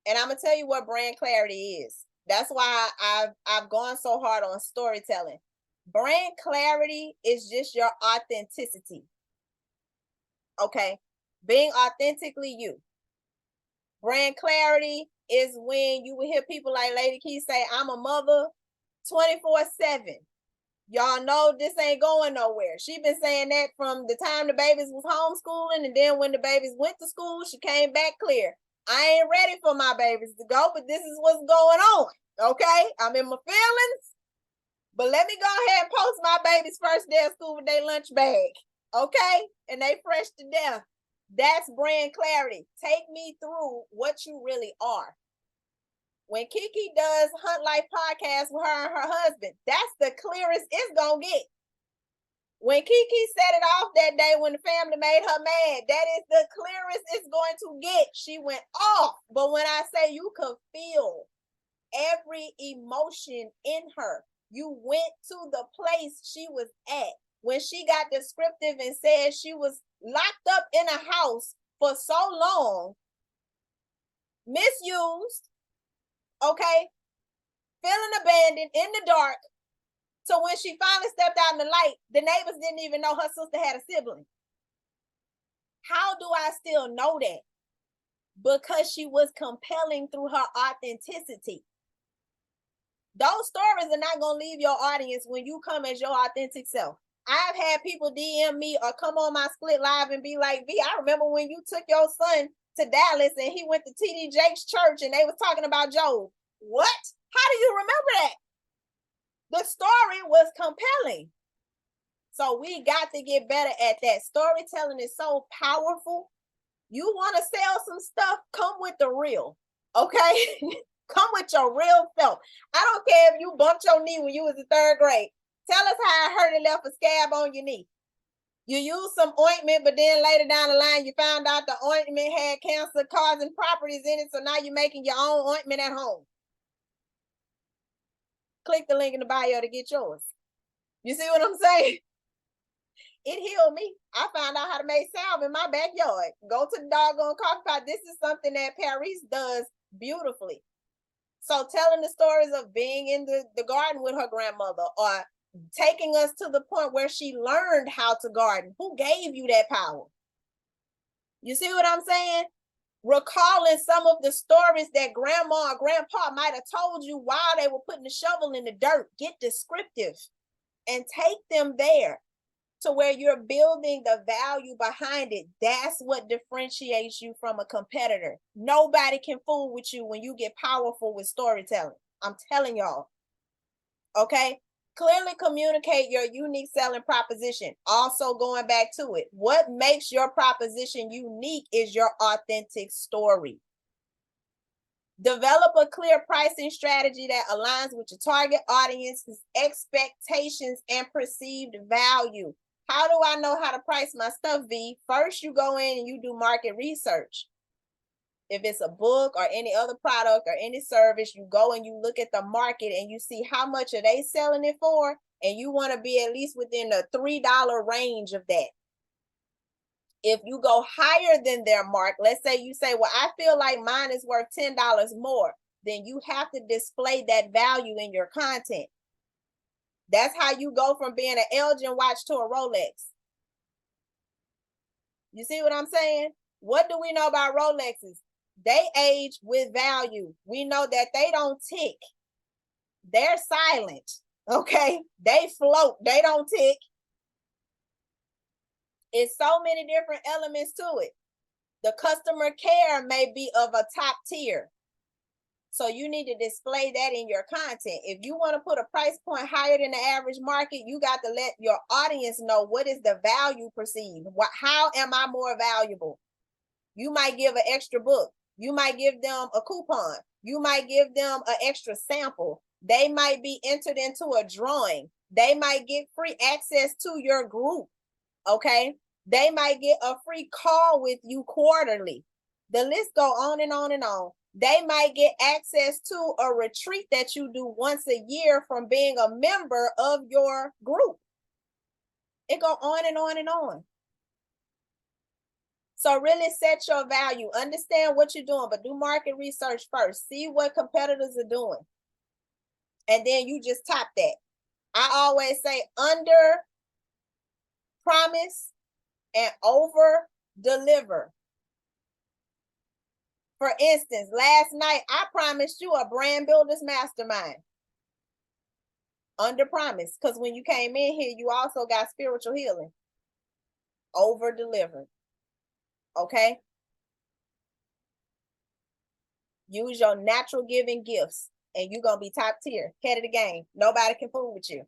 And I'm gonna tell you what brand clarity is. That's why I've gone so hard on storytelling. Brand clarity is just your authenticity. Okay, being authentically you. Brand clarity is when you will hear people like Lady Key say, I'm a mother 24/7. Y'all know this ain't going nowhere. She been saying that from the time the babies was homeschooling, and then when the babies went to school, she came back clear. I ain't ready for my babies to go, but this is what's going on. Okay, I'm in my feelings, but let me go ahead and post my baby's first day of school with their lunch bag. Okay, and they fresh to death. That's brand clarity. Take me through what you really are. When Kiki does Hunt Life podcast with her and her husband, that's the clearest it's gonna get. When Kiki set it off that day when the family made her mad, that is the clearest it's going to get. She went off. But when I say you could feel every emotion in her, you went to the place she was at. When she got descriptive and said she was locked up in a house for so long, misused, okay, feeling abandoned in the dark, So when she finally stepped out in the light, the neighbors didn't even know her sister had a sibling. How do I still know that? Because she was compelling through her authenticity. Those stories are not going to leave your audience when you come as your authentic self. I've had people DM me or come on my split live and be like, V, I remember when you took your son to Dallas and he went to TD Jakes church and they was talking about Job. What? How do you remember that? The story was compelling. So we got to get better at that. Storytelling is so powerful. You want to sell some stuff? Come with the real, okay? Come with your real self. I don't care if you bumped your knee when you was in 3rd grade. Tell us how it hurt and left a scab on your knee. You used some ointment, but then later down the line, you found out the ointment had cancer-causing properties in it, so now you're making your own ointment at home. Click the link in the bio to get yours. You see what I'm saying? It healed me. I found out how to make salve in my backyard. Go to the doggone coffee pot. This is something that Paris does beautifully. So telling the stories of being in the garden with her grandmother, or taking us to the point where she learned how to garden. Who gave you that power? You see what I'm saying? Recalling some of the stories that grandma or grandpa might have told you while they were putting the shovel in the dirt. Get descriptive and take them there to where you're building the value behind it. That's what differentiates you from a competitor. Nobody can fool with you when you get powerful with storytelling. I'm telling y'all. Okay? Clearly communicate your unique selling proposition. Also going back to it, what makes your proposition unique is your authentic story. Develop a clear pricing strategy that aligns with your target audience's expectations and perceived value. How do I know how to price my stuff, V? First, you go in and you do market research. If it's a book or any other product or any service, you go and you look at the market and you see how much are they selling it for, and you want to be at least within the $3 range of that. If you go higher than their mark, let's say you say, well, I feel like mine is worth $10 more, then you have to display that value in your content. That's how you go from being an Elgin watch to a Rolex. You see what I'm saying? What do we know about Rolexes? They age with value. We know that they don't tick. They're silent, okay? They float. They don't tick. It's so many different elements to it. The customer care may be of a top tier. So you need to display that in your content. If you want to put a price point higher than the average market, you got to let your audience know what is the value perceived. How am I more valuable? You might give an extra book. You might give them a coupon. You might give them an extra sample. They might be entered into a drawing. They might get free access to your group, okay? They might get a free call with you quarterly. The list go on and on and on. They might get access to a retreat that you do once a year from being a member of your group. It go on and on and on. So really set your value, understand what you're doing, but do market research first. See what competitors are doing. And then you just top that. I always say under promise and over deliver. For instance, last night, I promised you a brand builders mastermind. Under promise, because when you came in here, you also got spiritual healing. Over delivered. Okay? Use your natural giving gifts and you're going to be top tier. Head of the game. Nobody can fool with you.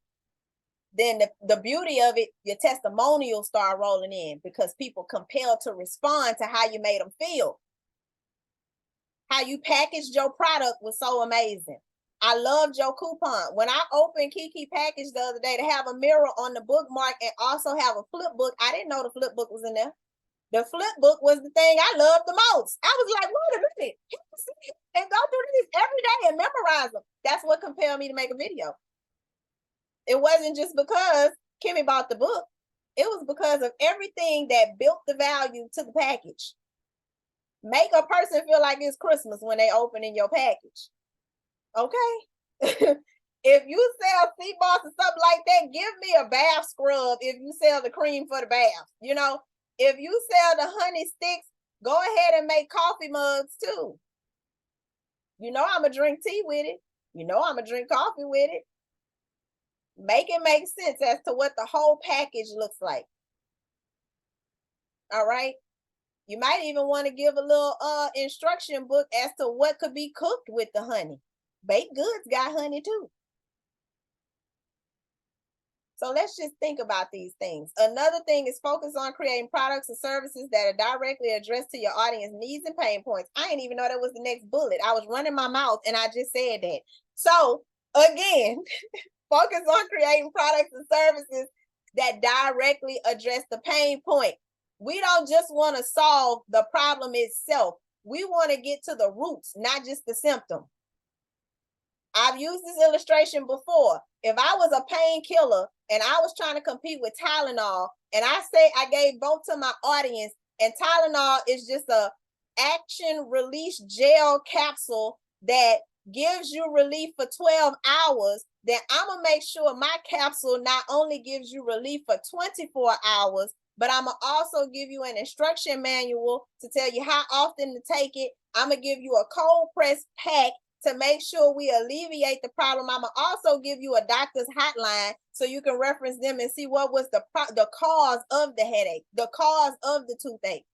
Then the beauty of it, your testimonials start rolling in because people compelled to respond to how you made them feel. How you packaged your product was so amazing. I loved your coupon. When I opened Kiki package the other day to have a mirror on the bookmark and also have a flip book, I didn't know the flip book was in there. The flip book was the thing I loved the most. I was like, wait a minute, and go through these every day and memorize them. That's what compelled me to make a video. It wasn't just because Kimmy bought the book. It was because of everything that built the value to the package. Make a person feel like it's Christmas when they open in your package. Okay? If you sell sea moss or something like that, give me a bath scrub if you sell the cream for the bath. You know, if you sell the honey sticks, go ahead and make coffee mugs too. You know, I'm going to drink tea with it. You know, I'm going to drink coffee with it. Make it make sense as to what the whole package looks like. All right. You might even want to give a little instruction book as to what could be cooked with the honey. Baked goods got honey too. So let's just think about these things. Another thing is focus on creating products and services that are directly addressed to your audience needs and pain points. I didn't even know that was the next bullet. I was running my mouth and I just said that. So again, focus on creating products and services that directly address the pain point. We don't just want to solve the problem itself. We want to get to the roots, not just the symptom. I've used this illustration before. If I was a painkiller and I was trying to compete with Tylenol, and I say I gave both to my audience, and Tylenol is just a action release gel capsule that gives you relief for 12 hours, then I'm gonna make sure my capsule not only gives you relief for 24 hours, but I'm gonna also give you an instruction manual to tell you how often to take it. I'm gonna give you a cold press pack to make sure we alleviate the problem. I'm gonna also give you a doctor's hotline so you can reference them and see what was the cause of the headache, the cause of the toothache.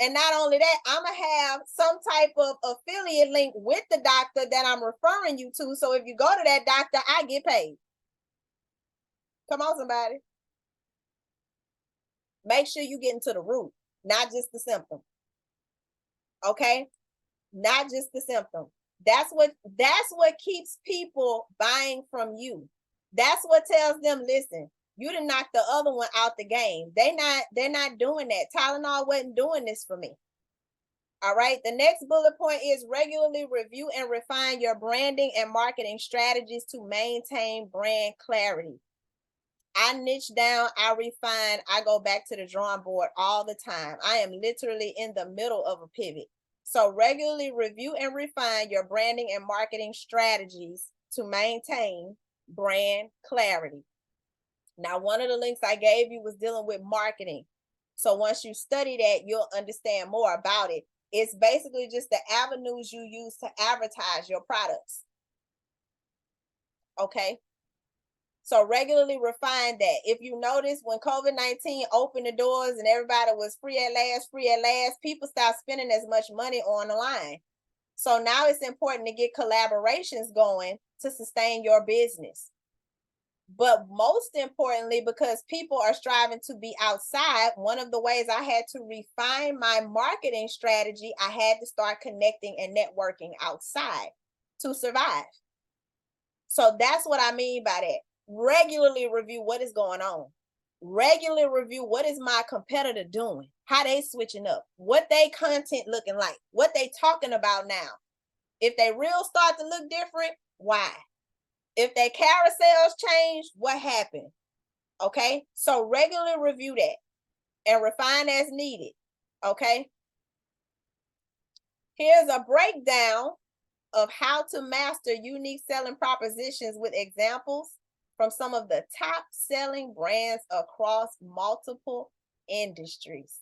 And not only that, I'm gonna have some type of affiliate link with the doctor that I'm referring you to. So if you go to that doctor, I get paid. Come on, somebody. Make sure you get into the root, not just the symptom. Okay? Not just the symptom. That's what keeps people buying from you. That's what tells them, listen, you done knocked the other one out the game. They're not doing that. Tylenol wasn't doing this for me. All right. The next bullet point is regularly review and refine your branding and marketing strategies to maintain brand clarity. I niche down, I refine, I go back to the drawing board all the time. I am literally in the middle of a pivot. So regularly review and refine your branding and marketing strategies to maintain brand clarity. Now, one of the links I gave you was dealing with marketing. So once you study that, you'll understand more about it. It's basically just the avenues you use to advertise your products. Okay. So regularly refine that. If you notice, when COVID-19 opened the doors and everybody was free at last, people stopped spending as much money on the line. So now it's important to get collaborations going to sustain your business. But most importantly, because people are striving to be outside, one of the ways I had to refine my marketing strategy, I had to start connecting and networking outside to survive. So that's what I mean by that. Regularly review what is going on. Regularly review what is my competitor doing, how they switching up, what they content looking like, what they talking about now. If they reels start to look different, why? If their carousels change, what happened? Okay, so regularly review that and refine as needed. Okay, here's a breakdown of how to master unique selling propositions with examples from some of the top selling brands across multiple industries.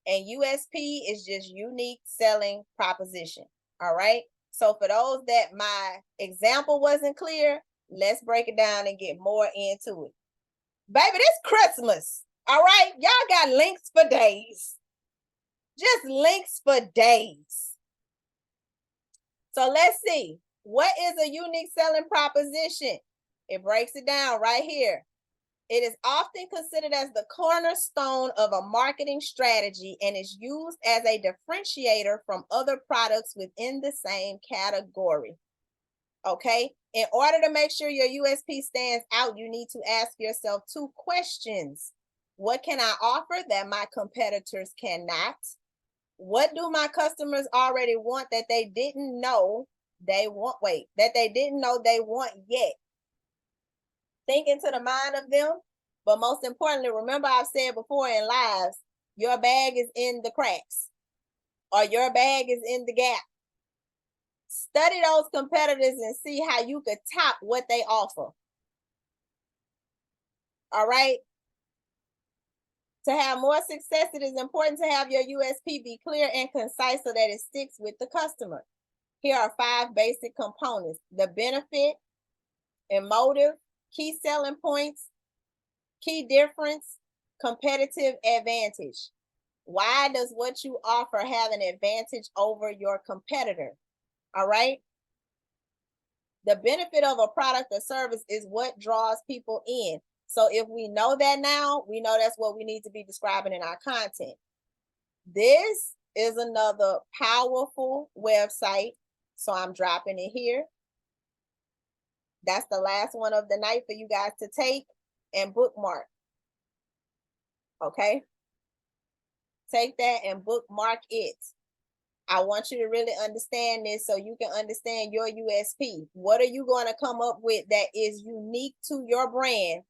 And USP is just unique selling proposition. All right. So for those that my example wasn't clear, let's break it down and get more into it. Baby, this Christmas. All right. Y'all got links for days. Just links for days. So let's see. What is a unique selling proposition? It breaks it down right here. It is often considered as the cornerstone of a marketing strategy and is used as a differentiator from other products within the same category. Okay, in order to make sure your USP stands out, you need to ask yourself 2 questions. What can I offer that my competitors cannot? What do my customers already want that they didn't know they want? That they didn't know they want yet. Think into the mind of them, but most importantly, remember I've said before in lives, your bag is in the cracks or your bag is in the gap. Study those competitors and see how you could top what they offer. All right. To have more success, it is important to have your USP be clear and concise so that it sticks with the customer. Here are 5 basic components: the benefit, emotive, key selling points, key difference, competitive advantage. Why does what you offer have an advantage over your competitor? All right. The benefit of a product or service is what draws people in. So if we know that now, we know that's what we need to be describing in our content. This is another powerful website. So I'm dropping it here. That's the last one of the night for you guys to take and bookmark. Okay. Take that and bookmark it. I want you to really understand this so you can understand your USP. What are you going to come up with that is unique to your brand,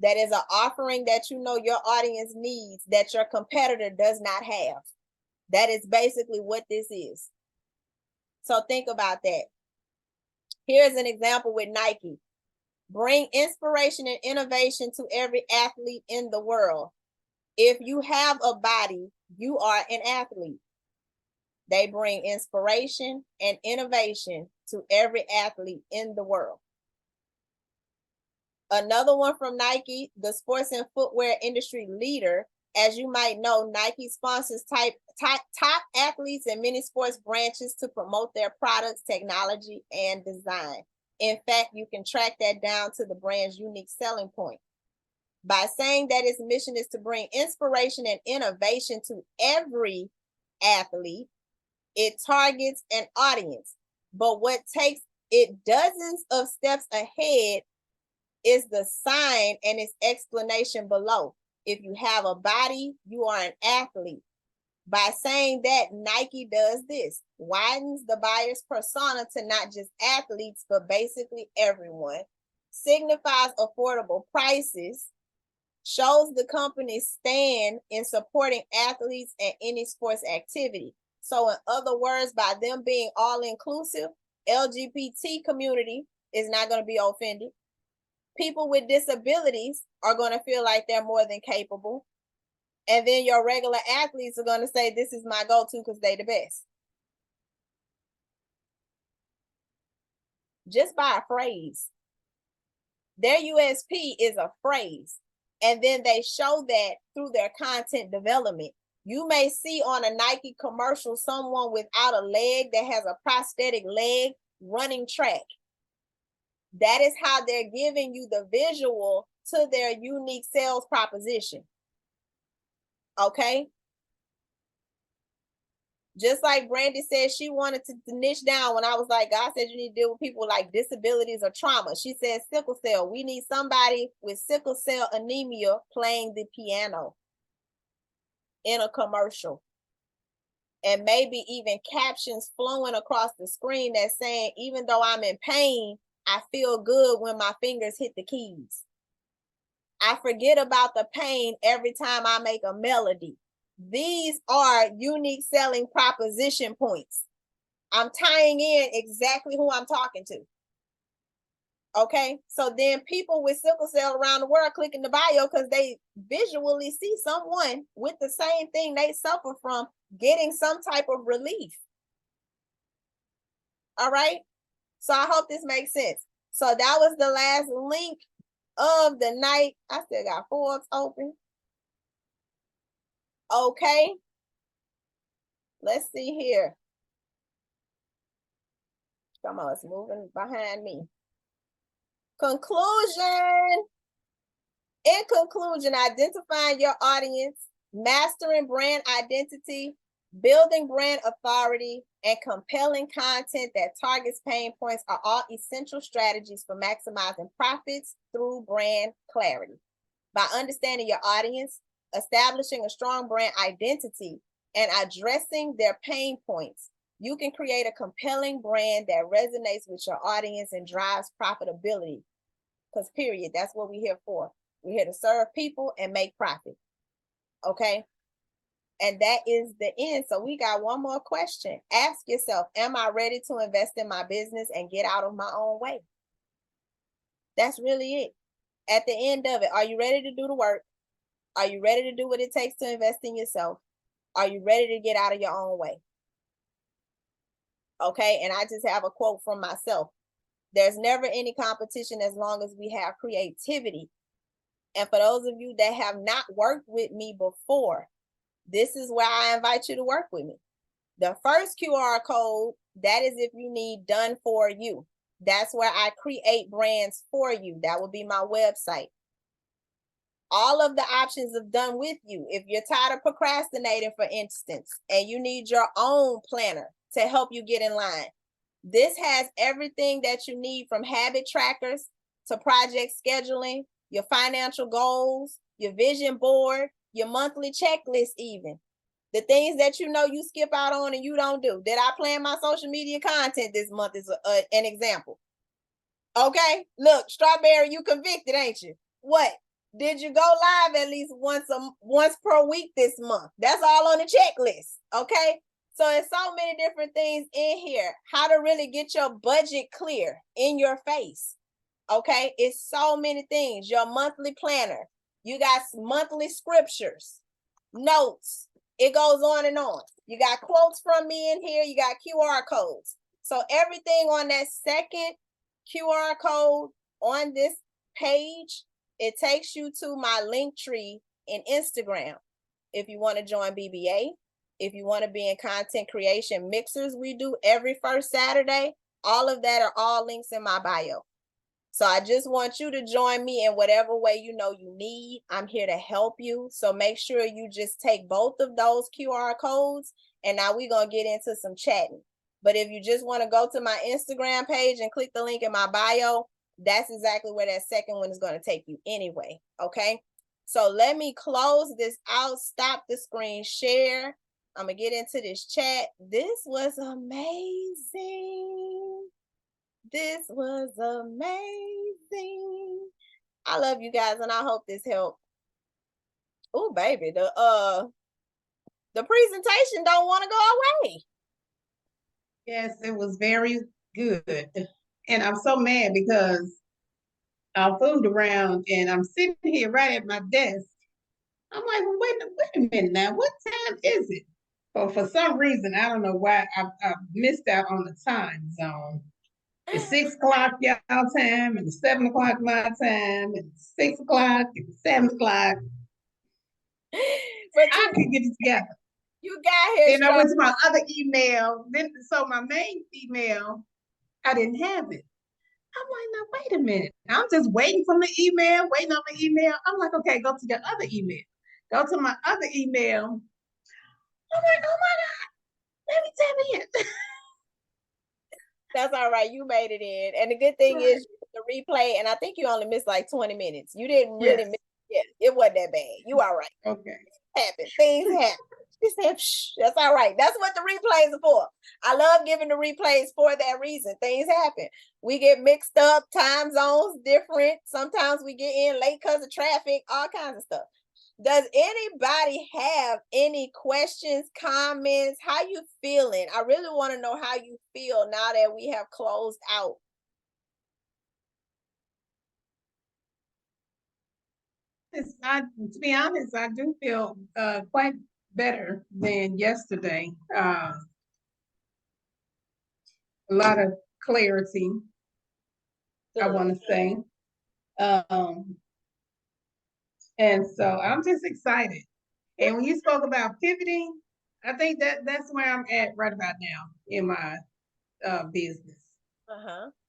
that is an offering that you know your audience needs, that your competitor does not have? That is basically what this is. So think about that. Here's an example with Nike. Bring inspiration and innovation to every athlete in the world. If you have a body, you are an athlete. They bring inspiration and innovation to every athlete in the world. Another one from Nike, the sports and footwear industry leader. As you might know, Nike sponsors top athletes in many sports branches to promote their products, technology, and design. In fact, you can track that down to the brand's unique selling point. By saying that its mission is to bring inspiration and innovation to every athlete, it targets an audience. But what takes it dozens of steps ahead is the sign and its explanation below. If you have a body, you are an athlete. By saying that, Nike does this: widens the buyer's persona to not just athletes, but basically everyone, signifies affordable prices, shows the company's stand in supporting athletes and any sports activity. So in other words, by them being all inclusive, LGBT community is not going to be offended. People with disabilities are going to feel like they're more than capable. And then your regular athletes are going to say, this is my go-to because they the best. Just by a phrase. Their USP is a phrase. And then they show that through their content development. You may see on a Nike commercial someone without a leg that has a prosthetic leg running track. That is how they're giving you the visual to their unique sales proposition. Okay? Just like Brandy said, she wanted to niche down when I was like, God said you need to deal with people like disabilities or trauma. She said sickle cell. We need somebody with sickle cell anemia playing the piano in a commercial. And maybe even captions flowing across the screen that's saying, even though I'm in pain, I feel good when my fingers hit the keys. I forget about the pain every time I make a melody. These are unique selling proposition points. I'm tying in exactly who I'm talking to. Okay, so then people with sickle cell around the world click in the bio because they visually see someone with the same thing they suffer from getting some type of relief. All right, so I hope this makes sense. So that was the last link of the night. I still got Forbes open. Okay, let's see here. Come on, it's moving behind me. Conclusion. In conclusion, identifying your audience, mastering brand identity, building brand authority, and compelling content that targets pain points are all essential strategies for maximizing profits through brand clarity. By understanding your audience, establishing a strong brand identity, and addressing their pain points, you can create a compelling brand that resonates with your audience and drives profitability. Because period, that's what we're here for. We're here to serve people and make profit. Okay? And that is the end. So we got one more question. Ask yourself, am I ready to invest in my business and get out of my own way? That's really it. At the end of it, are you ready to do the work? Are you ready to do what it takes to invest in yourself? Are you ready to get out of your own way? Okay. And I just have a quote from myself. There's never any competition as long as we have creativity. And for those of you that have not worked with me before, this is where I invite you to work with me. The first QR code, that is if you need done for you. That's where I create brands for you. That will be my website. All of the options of done with you. If you're tired of procrastinating, for instance, and you need your own planner to help you get in line, this has everything that you need, from habit trackers to project scheduling, your financial goals, your vision board, your monthly checklist, even. The things that you know you skip out on and you don't do. Did I plan my social media content this month is an example. Okay, look, Strawberry, you convicted, ain't you? What? Did you go live at least once per week this month? That's all on the checklist. Okay. So it's so many different things in here. How to really get your budget clear in your face. Okay. It's so many things. Your monthly planner. You got monthly scriptures, notes. It goes on and on. You got quotes from me in here. You got QR codes. So everything on that second QR code on this page, it takes you to my link tree in Instagram. If you want to join BBA, if you want to be in content creation mixers we do every first Saturday, all of that are all links in my bio. So I just want you to join me in whatever way you know you need. I'm here to help you. So make sure you just take both of those QR codes, and now we're going to get into some chatting. But if you just want to go to my Instagram page and click the link in my bio, that's exactly where that second one is going to take you anyway. Okay. So let me close this out. Stop the screen share. I'm going to get into this chat. This was amazing. This was amazing. I love you guys, and I hope this helped. Oh, baby, the presentation don't want to go away. Yes, it was very good. And I'm so mad because I fooled around and I'm sitting here right at my desk. I'm like, well, wait a minute now. What time is it? Well, for some reason, I don't know why I missed out on the time zone. It's 6 o'clock y'all time, and it's 7 o'clock my time, and it's 6 o'clock, and it's 7 o'clock. But I could get it together. You got here. Then I went to my other email. So my main email, I didn't have it. I'm like, now wait a minute. I'm just waiting for my email, waiting on my email. I'm like, okay, go to your other email. Go to my other email. I'm like, oh my God, let me tap in. That's all right. You made it in. And the good thing is the replay, and I think you only missed like 20 minutes. You didn't really miss it. It wasn't that bad. You all right. Okay. Happen. Things happen. She said, shh, that's all right. That's what the replays are for. I love giving the replays for that reason. Things happen. We get mixed up, time zones different. Sometimes we get in late because of traffic, all kinds of stuff. Does anybody have any questions, comments? How you feeling? I really want to know how you feel now that we have closed out. To be honest, I do feel quite better than yesterday. A lot of clarity, I want to say. And so I'm just excited. And when you spoke about pivoting, I think that's where I'm at right about now in my business.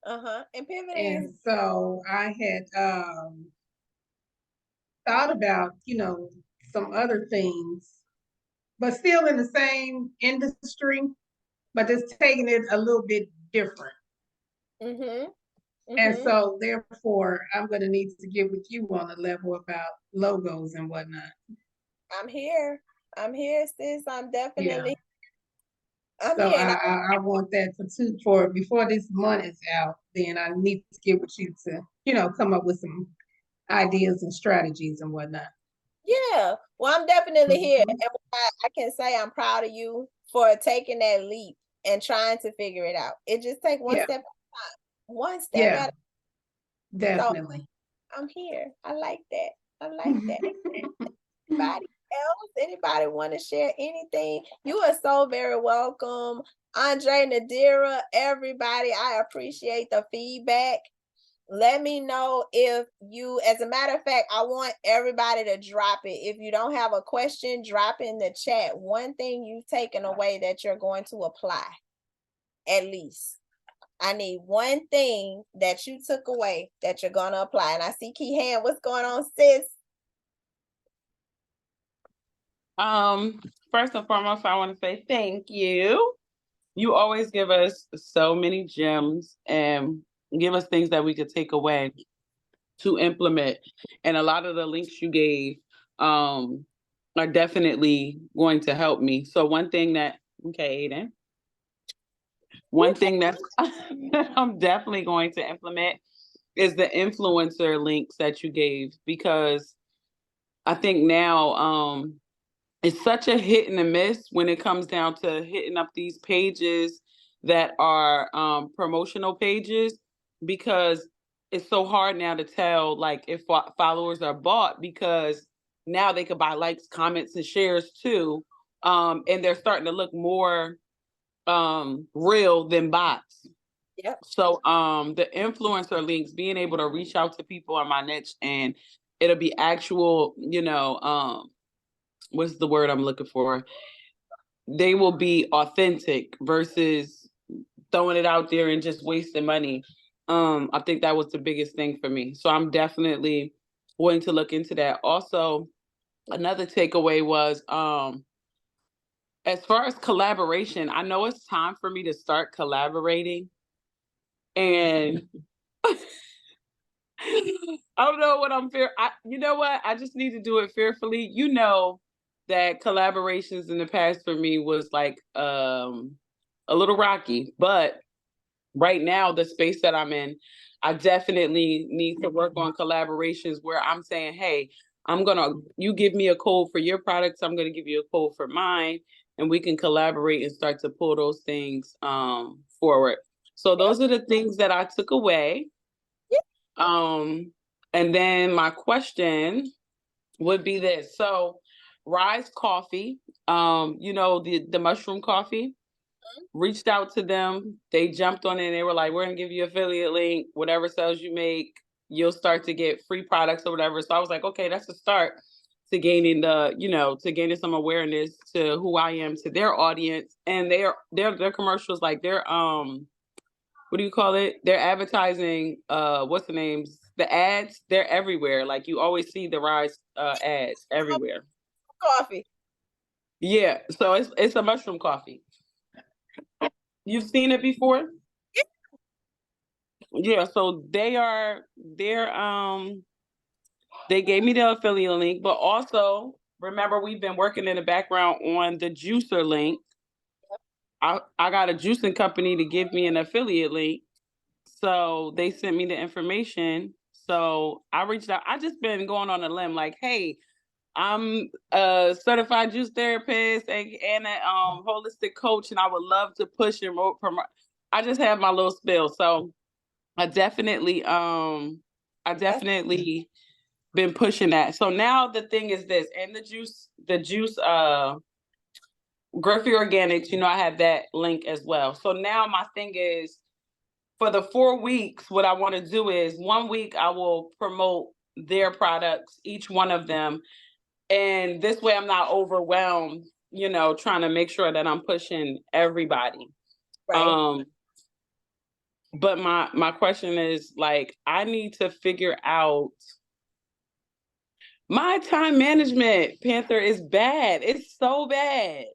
And pivoting. And so I had thought about, some other things, but still in the same industry, but just taking it a little bit different. And so therefore, I'm going to need to get with you on a level about logos and whatnot. I'm here, sis. I'm definitely. Yeah. So I want that for before this month is out, then I need to get with you to, come up with some ideas and strategies and whatnot. Yeah, Yeah. Well, I'm definitely here. And I can say I'm proud of you for taking that leap and trying to figure it out. It just takes one Yeah, step at a time. One step yeah, at a so definitely. I'm here. I like that. I like that. Anybody else? Anybody want to share anything? You are so very welcome. Andre, Nadira, everybody. I appreciate the feedback. Let me know if you, as a matter of fact, I want everybody to drop it. If you don't have a question, drop in the chat. One thing you've taken away that you're going to apply, at least. I need one thing that you took away that you're going to apply. And I see Key Hand. What's going on, sis? First and foremost, I want to say thank you. You always give us so many gems and give us things that we could take away to implement. And a lot of the links you gave are definitely going to help me. So one thing that, okay, Aiden, one thing that I'm definitely going to implement is the influencer links that you gave, because I think now it's such a hit and a miss when it comes down to hitting up these pages that are promotional pages, because it's so hard now to tell like if followers are bought, because now they could buy likes, comments, and shares too, and they're starting to look more real than bots. Yep. So the influencer links, being able to reach out to people in my niche, and it'll be actual, what's the word I'm looking for? They will be authentic versus throwing it out there and just wasting money. I think that was the biggest thing for me. So I'm definitely going to look into that. Also, another takeaway was as far as collaboration, I know it's time for me to start collaborating. And I don't know what I'm fear. You know what? I just need to do it fearfully. You know that collaborations in the past for me was like a little rocky, but right now the space that I'm in, I definitely need to work on collaborations where I'm saying, hey, you give me a code for your products, I'm gonna give you a code for mine, and we can collaborate and start to pull those things forward. So those are the things that I took away. Um, and then my question would be this. So Rise Coffee, the mushroom coffee, reached out to them. They jumped on it and they were like, we're gonna give you affiliate link, whatever sales you make, you'll start to get free products or whatever. So I was like, okay, that's a start to gaining to gaining some awareness to who I am to their audience. And their commercials, like their what do you call it? They're advertising, what's the names? The ads, they're everywhere. Like you always see the Rise ads everywhere. Coffee. Yeah, so it's a mushroom coffee. You've seen it before? Yeah, so they gave me the affiliate link, but also remember we've been working in the background on the juicer link. I got a juicing company to give me an affiliate link. So they sent me the information. So I reached out. I just been going on a limb like, hey, I'm a certified juice therapist and a holistic coach, and I would love to push and promote. I just have my little spill. So I definitely been pushing that. So now the thing is this, and the juice Griffey Organics, I have that link as well. So now my thing is, for the 4 weeks, what I want to do is 1 week I will promote their products, each one of them. And this way I'm not overwhelmed, trying to make sure that I'm pushing everybody. Right. But my question is, like, I need to figure out my time management. Panther is bad. It's so bad.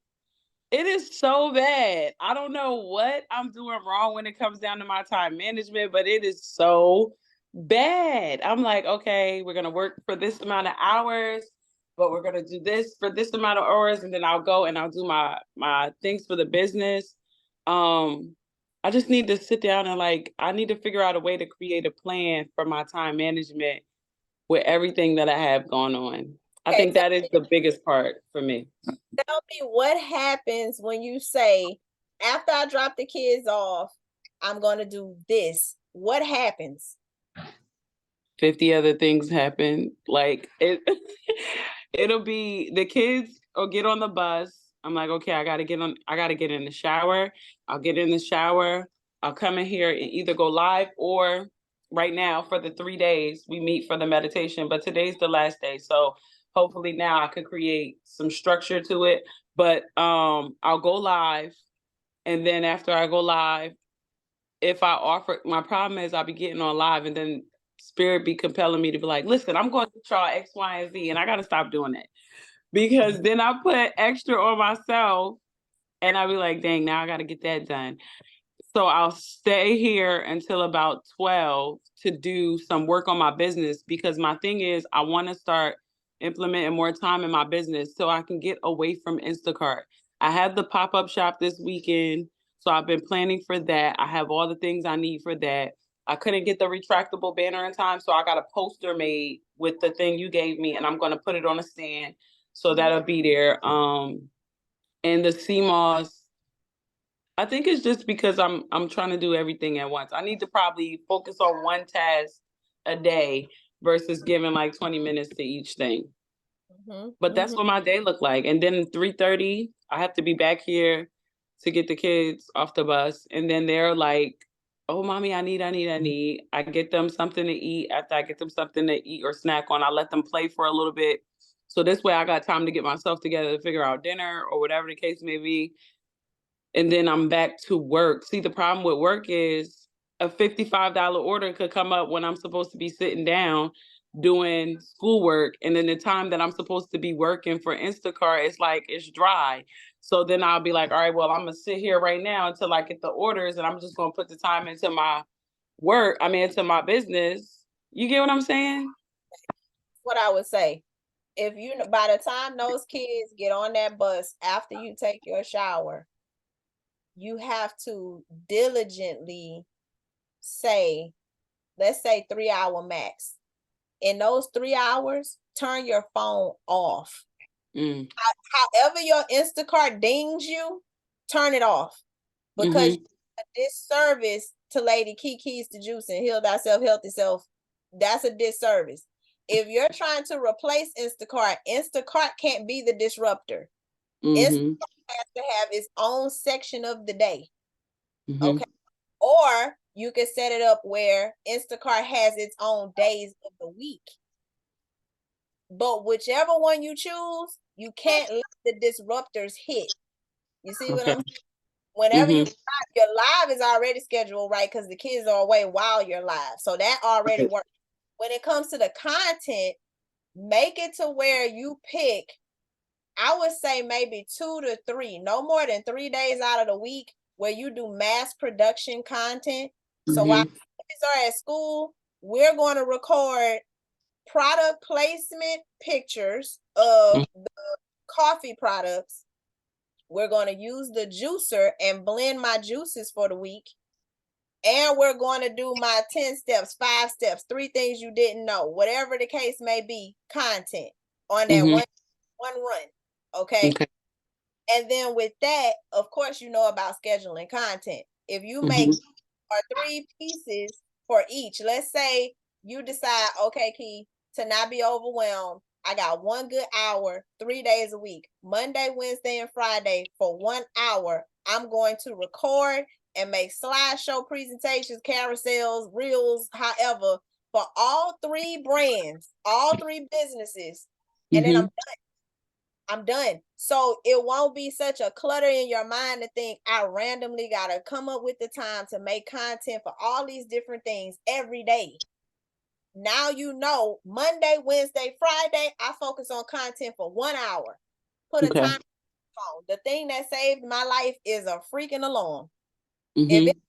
It is so bad. I don't know what I'm doing wrong when it comes down to my time management, but it is so bad. I'm like, okay, we're going to work for this amount of hours, but we're going to do this for this amount of hours. And then I'll go and I'll do my things for the business. I just need to sit down and I need to figure out a way to create a plan for my time management with everything that I have going on. I think that is the biggest part for me. Tell me what happens when you say, after I drop the kids off, I'm going to do this. What happens? 50 other things happen. Like it'll be the kids will get on the bus. I'm like, okay, I gotta get in the shower. I'll get in the shower. I'll come in here and either go live or right now for the 3 days we meet for the meditation, but today's the last day. So hopefully now I could create some structure to it. But I'll go live, and then after I go live, if I offer, my problem is I'll be getting on live and then spirit be compelling me to be like, listen, I'm going to try X, Y, and Z, and I got to stop doing that because then I put extra on myself and I'll be like, dang, now I got to get that done. So I'll stay here until about 12 to do some work on my business, because my thing is I want to start implementing more time in my business so I can get away from Instacart. I had the pop-up shop this weekend, so I've been planning for that. I have all the things I need for that. I couldn't get the retractable banner in time, so I got a poster made with the thing you gave me, and I'm going to put it on a stand, so that'll be there. And the CMOS, I think it's just because I'm trying to do everything at once. I need to probably focus on one task a day versus giving like 20 minutes to each thing. But that's what my day looked like. And then 3:30, I have to be back here to get the kids off the bus. And then they're like, oh, mommy, I need. I get them something to eat. After I get them something to eat or snack on, I let them play for a little bit. So this way I got time to get myself together to figure out dinner or whatever the case may be. And then I'm back to work. See, the problem with work is a $55 order could come up when I'm supposed to be sitting down doing schoolwork. And then the time that I'm supposed to be working for Instacart, it's like, it's dry. So then I'll be like, all right, well, I'm going to sit here right now until I get the orders, and I'm just going to put the time into my into my business. You get what I'm saying? What I would say, if you, by the time those kids get on that bus after you take your shower, you have to diligently say, let's say 3 hour max. In those 3 hours, turn your phone off. However your Instacart dings you, turn it off, because a disservice to Lady Kiki's to Juice and Heal Thyself, Healthy Self. That's a disservice. If you're trying to replace Instacart, Instacart can't be the disruptor. Instacart has to have its own section of the day. Okay. Or you can set it up where Instacart has its own days of the week. But whichever one you choose, you can't let the disruptors hit. You see what I'm saying? Whenever you live, your live is already scheduled, right? Because the kids are away while you're live. So that already works. When it comes to the content, make it to where you pick, I would say maybe 2 to 3, no more than 3 days out of the week where you do mass production content. So while kids are at school, we're going to record product placement pictures of the coffee products. We're going to use the juicer and blend my juices for the week. And we're going to do my 10 steps, 5 steps, 3 things you didn't know, whatever the case may be, content on that one run. Okay. And then with that, of course, you know about scheduling content. If you make 3 pieces for each, let's say you decide, okay, Key, to not be overwhelmed, I got 1 good hour, 3 days a week, Monday, Wednesday, and Friday for 1 hour. I'm going to record and make slideshow presentations, carousels, reels, however, for all 3 brands, all 3 businesses. And then I'm done. So it won't be such a clutter in your mind to think I randomly got to come up with the time to make content for all these different things every day. Now you know, Monday, Wednesday, Friday, I focus on content for 1 hour. Put a time on the phone. The thing that saved my life is a freaking alarm. If it's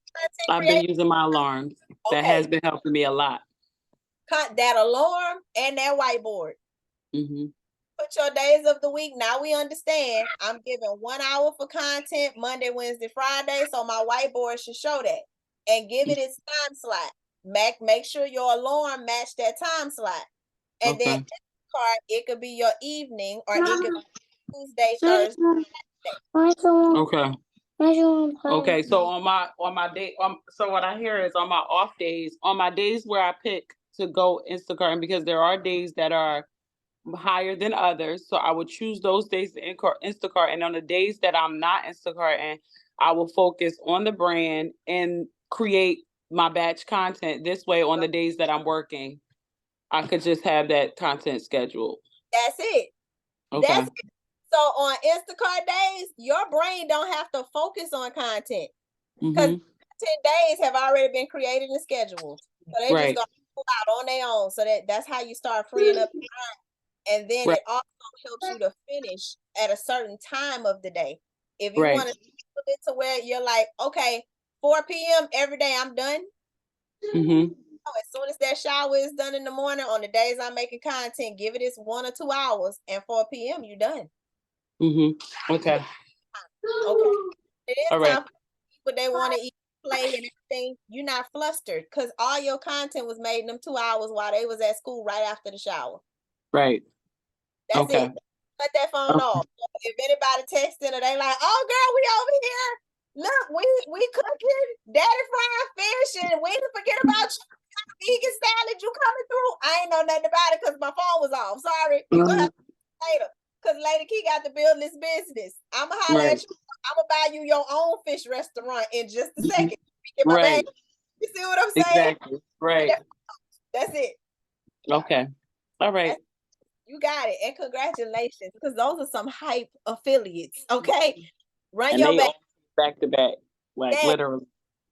I've been using my alarms. Okay. That has been helping me a lot. That alarm and that whiteboard. Put your days of the week. Now we understand. I'm giving 1 hour for content Monday, Wednesday, Friday. So my whiteboard should show that. And give it its time slot. Make sure your alarm match that time slot. And then Instacart, it could be your evening, or it could be Tuesday, Thursday. Okay. Okay, so on my day, so what I hear is on my off days, on my days where I pick to go Instacart, and because there are days that are higher than others, so I would choose those days to Instacart, and on the days that I'm not Instacart, and I will focus on the brand and create my batch content. This way, on the days that I'm working, I could just have that content scheduled. That's it. Okay. That's it. So on Instacart days, your brain don't have to focus on content because 10 days have already been created and scheduled. So they just gonna pull out on their own. So that's how you start freeing up time. And then it also helps you to finish at a certain time of the day. If you want to put it to where you're like, okay, 4 p.m. every day I'm done. As soon as that shower is done in the morning, on the days I'm making content, give it its 1 or 2 hours, and 4 p.m. you're done. Okay. Okay. It is all right. time for people they want to eat, play, and everything. You're not flustered because all your content was made in them 2 hours while they was at school right after the shower. Right. That's it. Cut that phone off. So if anybody texting or they like, oh girl, we over here. Look, we cooking daddy fried fish, and we didn't forget about you. Vegan salad, you coming through? I ain't know nothing about it because my phone was off. Sorry. You gonna have to later. Because Lady Key got to build this business. I'ma holler at you. I'ma buy you your own fish restaurant in just a second. Get my bag. You see what I'm saying? Exactly. Right. That's it. Okay. All right. You got it. And congratulations, because those are some hype affiliates. Okay. Run and your back to back. Like literally.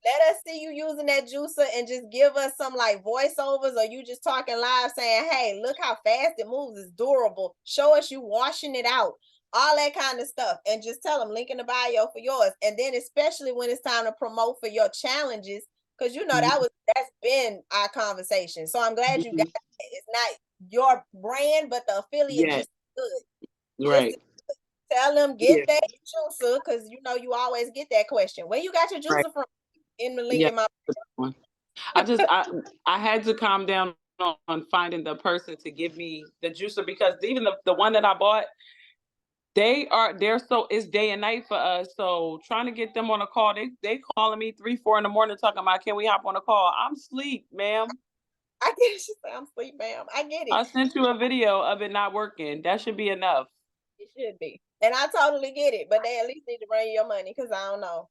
Let us see you using that juicer and just give us some like voiceovers, or you just talking live saying, hey, look how fast it moves. It's durable. Show us you washing it out. All that kind of stuff. And just tell them, link in the bio for yours. And then especially when it's time to promote for your challenges, because you know that's been our conversation. So I'm glad you got it. It's not your brand, but the affiliate just good. Right. Just tell them get that juicer, because you know you always get that question. Where you got your juicer from? In the link in my I had to calm down on finding the person to give me the juicer, because even the one that I bought, they're so, it's day and night for us. So trying to get them on a call, they calling me 3-4 in the morning talking about, can we hop on a call? I'm asleep, ma'am. I get it. She said, I'm asleep, ma'am. I get it. I sent you a video of it not working. That should be enough. It should be. And I totally get it, but they at least need to bring you your money, because I don't know.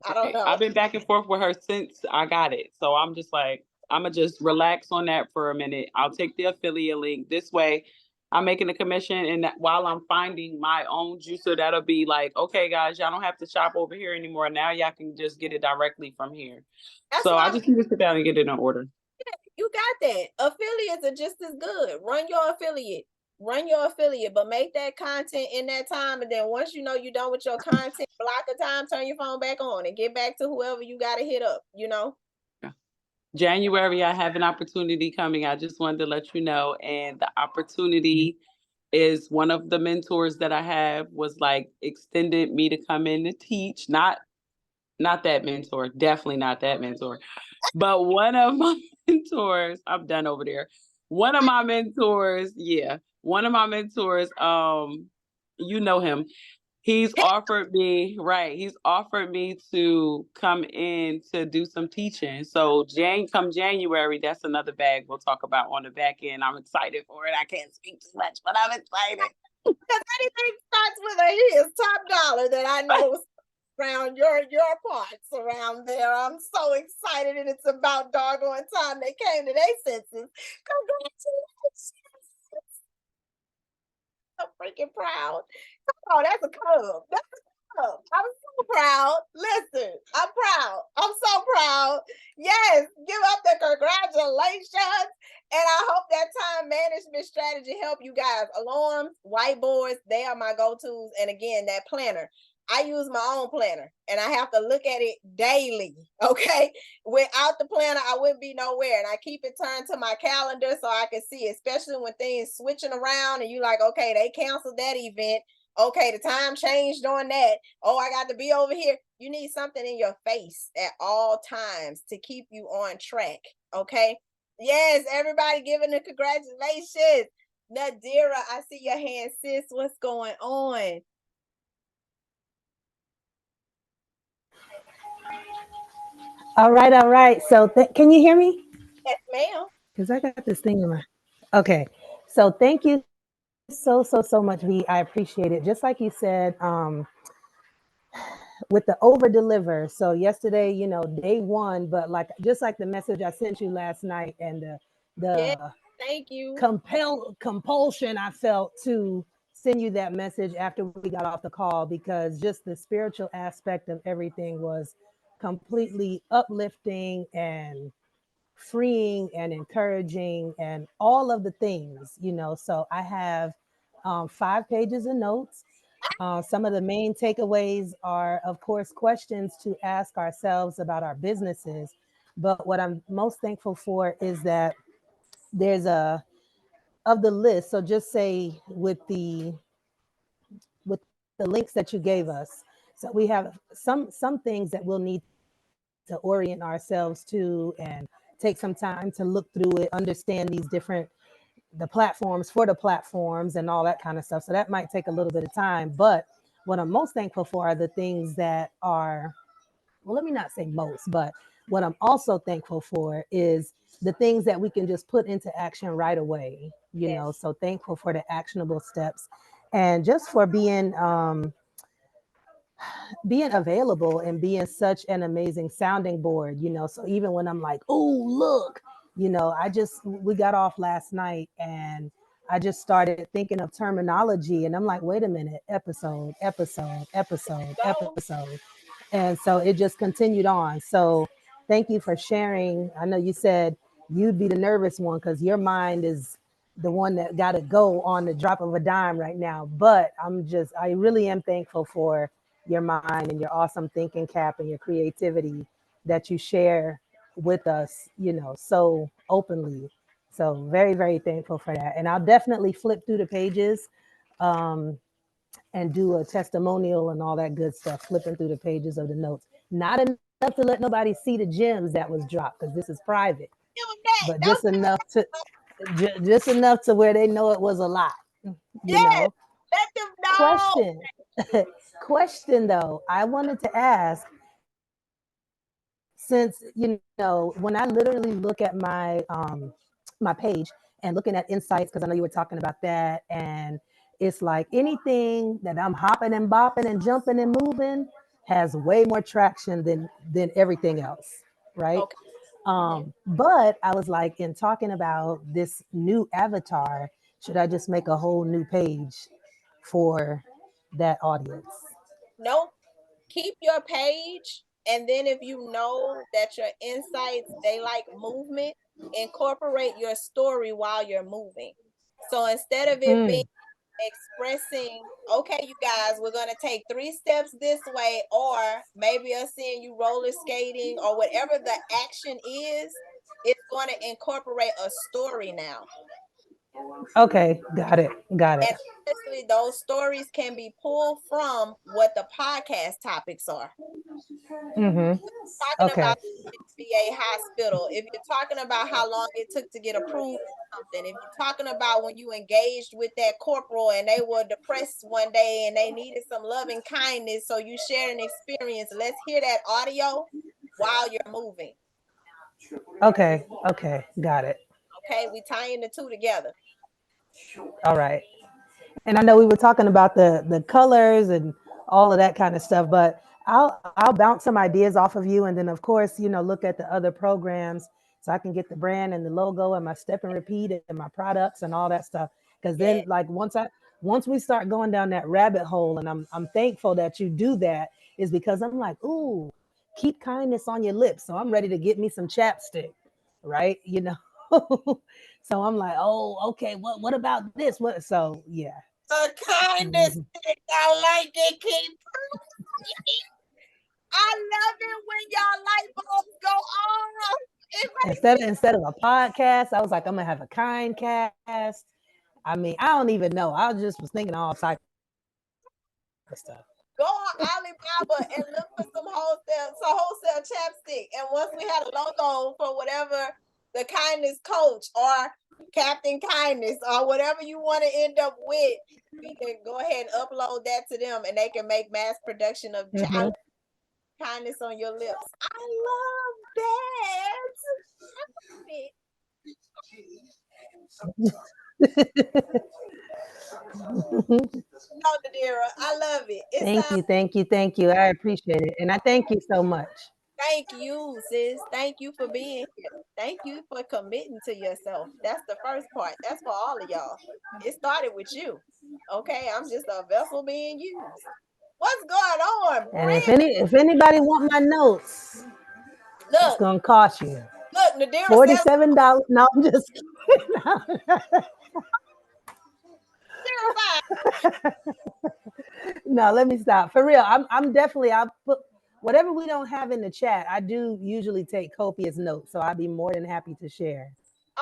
I don't know. I've been back and forth with her since I got it. So I'm just like, I'm going to just relax on that for a minute. I'll take the affiliate link. This way, I'm making a commission. And while I'm finding my own juicer, that'll be like, okay, guys, y'all don't have to shop over here anymore. Now y'all can just get it directly from here. So I just need to sit down and get it in order. Yeah, you got that. Affiliates are just as good. Run your affiliate, but make that content in that time. And then once you know you're done with your content, block the time, turn your phone back on and get back to whoever you got to hit up, you know? January, I have an opportunity coming. I just wanted to let you know. And the opportunity is one of the mentors that I have was like extended me to come in to teach. Not that mentor, definitely not that mentor. But one of my mentors, I'm done over there. One of my mentors, you know him. He's offered me to come in to do some teaching. So come January, that's another bag we'll talk about on the back end. I'm excited for it. I can't speak too much, but I'm excited. Because anything starts with a "he" is top dollar that I know around your parts around there. I'm so excited, and it's about doggone time they came to their senses. Congratulations. I'm freaking proud. Oh, that's a cub. That's a cub. I'm so proud. Listen, I'm proud. I'm so proud. Yes, give up the congratulations. And I hope that time management strategy help you guys. Alarms, whiteboards, they are my go-tos. And again, that planner. I use my own planner, and I have to look at it daily, okay? Without the planner, I wouldn't be nowhere, and I keep it turned to my calendar so I can see, especially when things switching around, and you like, okay, they canceled that event. Okay, the time changed on that. Oh, I got to be over here. You need something in your face at all times to keep you on track, okay? Yes, everybody giving the congratulations. Nadira, I see your hand, sis. What's going on? All right, all right. So can you hear me? Yes, ma'am. Because I got this thing in my. Okay. So thank you so much, V. I appreciate it. Just like you said, with the over deliver. So yesterday, day one, but like just like the message I sent you last night, and Yes, the thank you. compulsion I felt to send you that message after we got off the call, because just the spiritual aspect of everything was completely uplifting and freeing and encouraging and all of the things. So I have 5 pages of notes. Some of the main takeaways are, of course, questions to ask ourselves about our businesses. But what I'm most thankful for is that there's a of the list. So just say with the links that you gave us. So we have some things that we'll need to orient ourselves to and take some time to look through it, understand these different the platforms for the platforms and all that kind of stuff. So that might take a little bit of time. But what I'm most thankful for are the things that are, well, let me not say most, but what I'm also thankful for is the things that we can just put into action right away. Yes, So thankful for the actionable steps and just for being available and being such an amazing sounding board. So even when I'm like, oh, look, we got off last night and I just started thinking of terminology and I'm like, wait a minute, go. episode. And so it just continued on. So thank you for sharing. I know you said you'd be the nervous one because your mind is the one that got to go on the drop of a dime right now. But I really am thankful for your mind and your awesome thinking cap and your creativity that you share with us, so openly. So very, very thankful for that. And I'll definitely flip through the pages um, and do a testimonial and all that good stuff, flipping through the pages of the notes. Not enough to let nobody see the gems that was dropped because this is private, Do that. but Don't just enough to where they know it was a lot, you yes. know. Let them know. Question. Question though, I wanted to ask, since when I literally look at my page and looking at insights, because I know you were talking about that, and it's like anything that I'm hopping and bopping and jumping and moving has way more traction than everything else, right? Okay. Mhm. But I was like, in talking about this new avatar, should I just make a whole new page for that audience? Nope. Keep your page. And then if you know that your insights, they like movement, incorporate your story while you're moving. So instead of it being Mm, expressing, okay, you guys, we're going to take 3 steps this way, or maybe us seeing you roller skating or whatever the action is, it's going to incorporate a story now. okay, got it. And honestly, those stories can be pulled from what the podcast topics are. Mm-hmm. Talking Okay. about VA hospital, if you're talking about how long it took to get approved for something, if you're talking about when you engaged with that corporal and they were depressed one day and they needed some loving kindness, so you shared an experience, let's hear that audio while you're moving. Okay, got it. Okay, we tying the two together. All right. And I know we were talking about the colors and all of that kind of stuff, but I'll bounce some ideas off of you, and then of course look at the other programs so I can get the brand and the logo and my step and repeat and my products and all that stuff. Because Yeah. then like once we start going down that rabbit hole, and I'm thankful that you do that, is because I'm like, ooh, keep kindness on your lips. So I'm ready to get me some chapstick, right? So I'm like, oh, okay, what about this? What So yeah. The kindness, Mhm. I like it, keep. I love it when y'all light bulbs go off. It makes Instead of a podcast, I was like, I'm gonna have a kind cast. I mean, I don't even know. I just was thinking all type of stuff. go on Alibaba and look for some wholesale chapstick. And once we had a logo for whatever the kindness coach or Captain Kindness or whatever you want to end up with, you can go ahead and upload that to them and they can make mass production of child kindness on your lips. I love that. No, Nadira, I love it. It Thank sounds. you, thank you, thank you. I appreciate it. And I thank you so much. Thank you, sis. Thank you for being here. Thank you for committing to yourself. That's the first part. That's for all of y'all. It started with you. Okay, I'm just a vessel being used. What's going on, And Brent? if anybody want my notes, it's Look, gonna cost you look, Nadira says $47. No, I'm just kidding. terrified. No, let me stop. For real, I'm definitely I'll put whatever we don't have in the chat. I do usually take copious notes, so I'd be more than happy to share.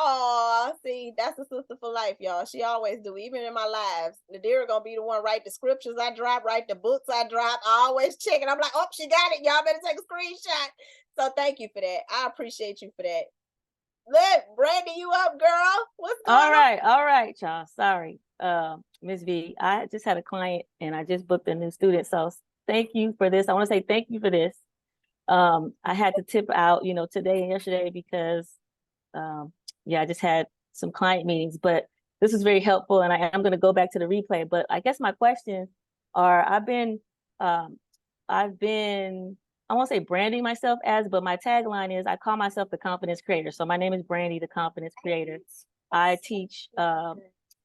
Oh, see, that's a sister for life, y'all. She always do, even in my lives. Nadira gonna be the one write the scriptures I drop, write the books I drop. I always check it. I'm like, oh, she got it. Y'all better take a screenshot. So thank you for that. I appreciate you for that. Look, Brandy, you up, girl? What's going on? All right, y'all. Sorry, Ms. V. I just had a client and I just booked a new student. So thank you for this. I want to say thank you for this. I had to tip out, today and yesterday because I just had some client meetings, but this is very helpful and I am going to go back to the replay. But I guess my questions are I won't say branding myself as, but my tagline is I call myself the confidence creator. So my name is Brandy, the confidence creator. I teach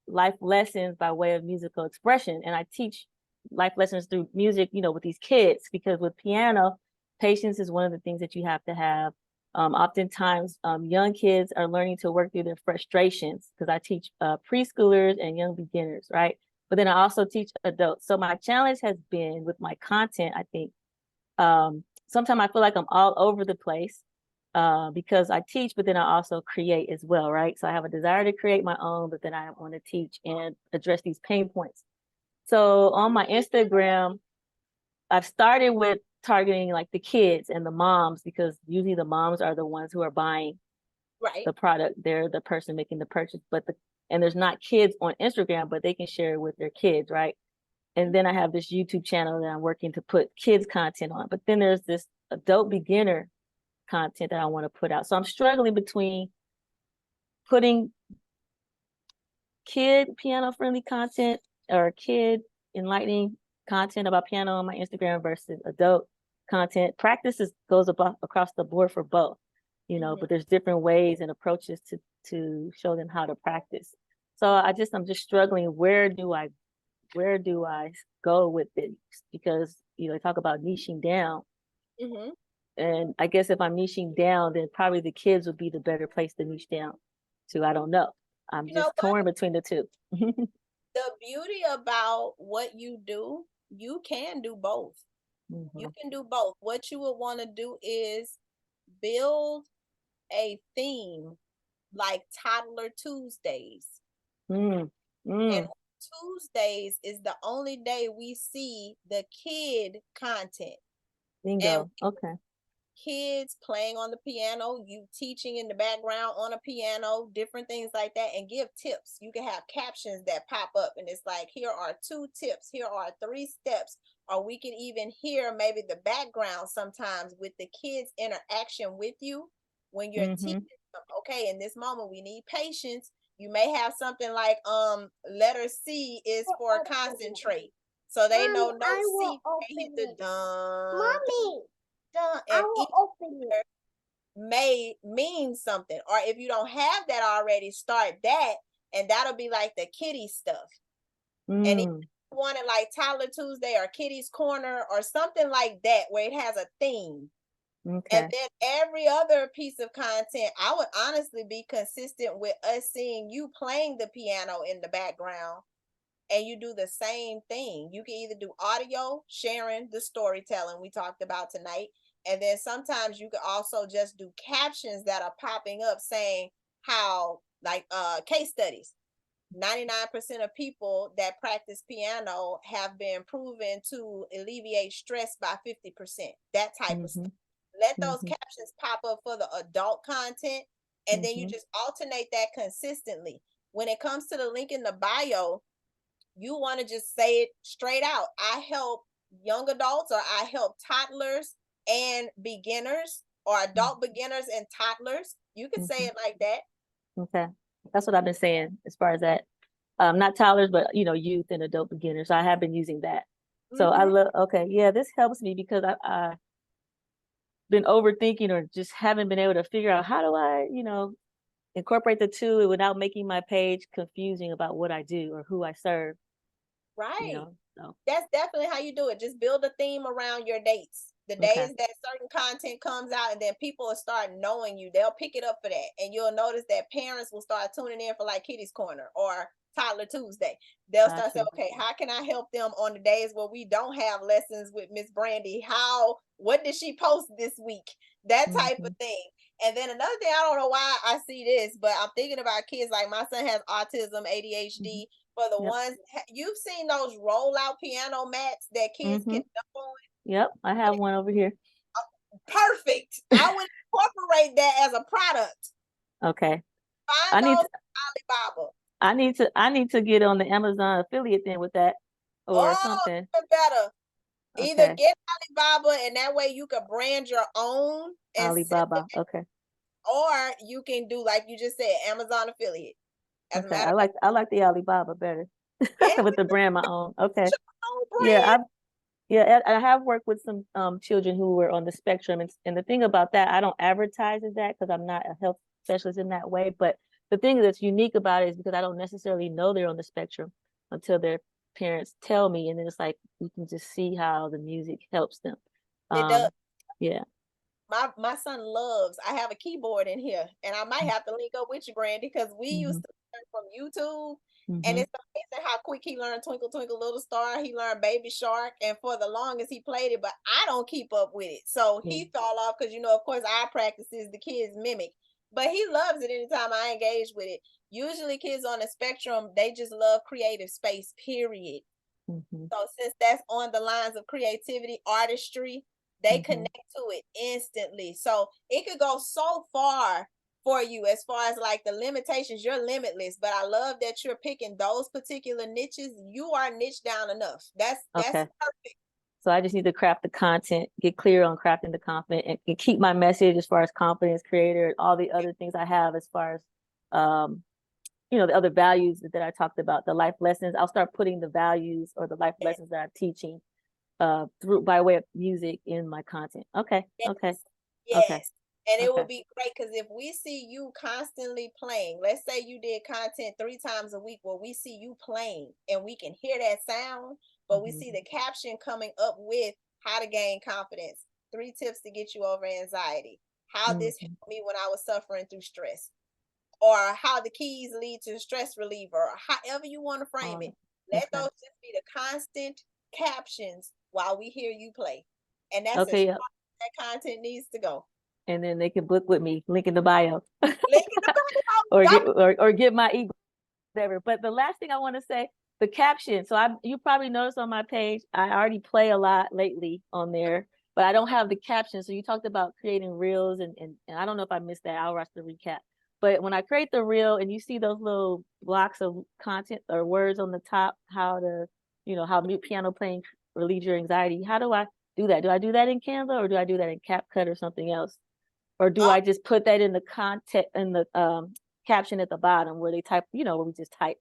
life lessons by way of musical expression. And I teach life lessons through music, with these kids, because with piano, patience is one of the things that you have to have. Oftentimes, young kids are learning to work through their frustrations because I teach preschoolers and young beginners, right? But then I also teach adults. So my challenge has been with my content, I think, sometimes I feel like I'm all over the place because I teach, but then I also create as well, right? So I have a desire to create my own, but then I want to teach and address these pain points. So on my Instagram, I've started with targeting like the kids and the moms because usually the moms are the ones who are buying the product. They're the person making the purchase, and there's not kids on Instagram, but they can share it with their kids, right? And then I have this YouTube channel that I'm working to put kids content on. But then there's this adult beginner content that I want to put out. So I'm struggling between putting kid piano friendly content or kid enlightening content about piano on my Instagram versus adult content. Goes across the board for both, but there's different ways and approaches to show them how to practice. So I'm just struggling. Where do I go with it? Because they talk about niching down. And I guess if I'm niching down, then probably the kids would be the better place to niche down to. I don't know. I'm just torn between the two. The beauty about what you do, you can do both. You can do both. What you would want to do is build a theme like Toddler Tuesdays. And Tuesdays is the only day we see the kid content. Bingo. Okay. Kids playing on the piano, you teaching in the background on a piano, different things like that, and give tips. You can have captions that pop up and it's like, here are 2 tips, here are 3 steps, or we can even hear maybe the background sometimes with the kids' interaction with you when you're teaching them. Okay, in this moment we need patience. You may have something like letter C is for concentrate, so they know no C, they hit the dun. Mommy, and each may mean something. Or if you don't have that already, start that, and that'll be like the kiddie stuff. And if you want it like Tyler Tuesday or Kitty's Corner or something like that, where it has a theme. Okay. And then every other piece of content, I would honestly be consistent with us seeing you playing the piano in the background, and you do the same thing. You can either do audio, sharing the storytelling we talked about tonight, and then sometimes you can also just do captions that are popping up saying how, like case studies. 99% of people that practice piano have been proven to alleviate stress by 50%. That type of stuff. Let those captions pop up for the adult content, And then you just alternate that consistently. When it comes to the link in the bio, you want to just say it straight out. I help young adults, or I help toddlers and beginners, or adult beginners and toddlers. You can say it like that. Okay. That's what I've been saying as far as that. Not toddlers, but youth and adult beginners. I have been using that. So I love, okay, yeah, this helps me because I been overthinking or just haven't been able to figure out how do I, incorporate the two without making my page confusing about what I do or who I serve. Right. So. That's definitely how you do it. Just build a theme around your dates. The days that certain content comes out, and then people will start knowing you. They'll pick it up for that. And you'll notice that parents will start tuning in for like Kitty's Corner or Toddler Tuesday. They'll start saying, okay, how can I help them on the days where we don't have lessons with Miss Brandy? What did she post this week? That type of thing. And then another thing, I don't know why I see this, but I'm thinking about kids. Like my son has autism, ADHD. For the ones, you've seen those rollout piano mats that kids can jump on. Yep, I have one over here. Perfect. I would incorporate that as a product. Okay. Find those Alibaba. I need to get on the Amazon affiliate then with that or something. Even better. Okay. Either get Alibaba, and that way you can brand your own Alibaba. Okay. Or you can do like you just said, Amazon affiliate. Okay. I like the Alibaba better. With the brand my own. Okay. Yeah, I have worked with some children who were on the spectrum, and the thing about that, I don't advertise as that because I'm not a health specialist in that way. But the thing that's unique about it is because I don't necessarily know they're on the spectrum until their parents tell me, and then it's like you can just see how the music helps them. It does. Yeah. My son loves. I have a keyboard in here, and I might have to link up with you, Brandy, because we used to learn from YouTube. And it's amazing how quick he learned Twinkle Twinkle Little Star. He learned Baby Shark, and for the longest he played it, but I don't keep up with it. So he fell off because of course our practices the kids mimic, but he loves it anytime I engage with it. Usually kids on the spectrum, they just love creative space, period. So since that's on the lines of creativity, artistry, they connect to it instantly. So it could go so far for you as far as like the limitations. You're limitless, but I love that you're picking those particular niches. You are niche down enough. That's perfect. So I just need to craft the content, get clear on crafting the content, and keep my message as far as confidence creator and all the other things I have as far as the other values that I talked about, the life lessons. I'll start putting the values or the life lessons that I'm teaching through by way of music in my content. Okay. Yes. And it would be great because if we see you constantly playing, let's say you did content 3 times a week where we see you playing and we can hear that sound, but we see the caption coming up with how to gain confidence, 3 tips to get you over anxiety, how this helped me when I was suffering through stress, or how the keys lead to stress reliever, or however you want to frame it. Let those just be the constant captions while we hear you play. And that's as far as that content needs to go. And then they can book with me, link in the bio. Link in the bio. or get my ebook, whatever. But the last thing I want to say, the caption. So you probably noticed on my page, I already play a lot lately on there, but I don't have the caption. So you talked about creating reels, and I don't know if I missed that. I'll rush the recap. But when I create the reel and you see those little blocks of content or words on the top, how mute piano playing relieves your anxiety, how do I do that? Do I do that in Canva, or do I do that in CapCut or something else? Or do I just put that in the content, in the caption at the bottom where they type, where we just type?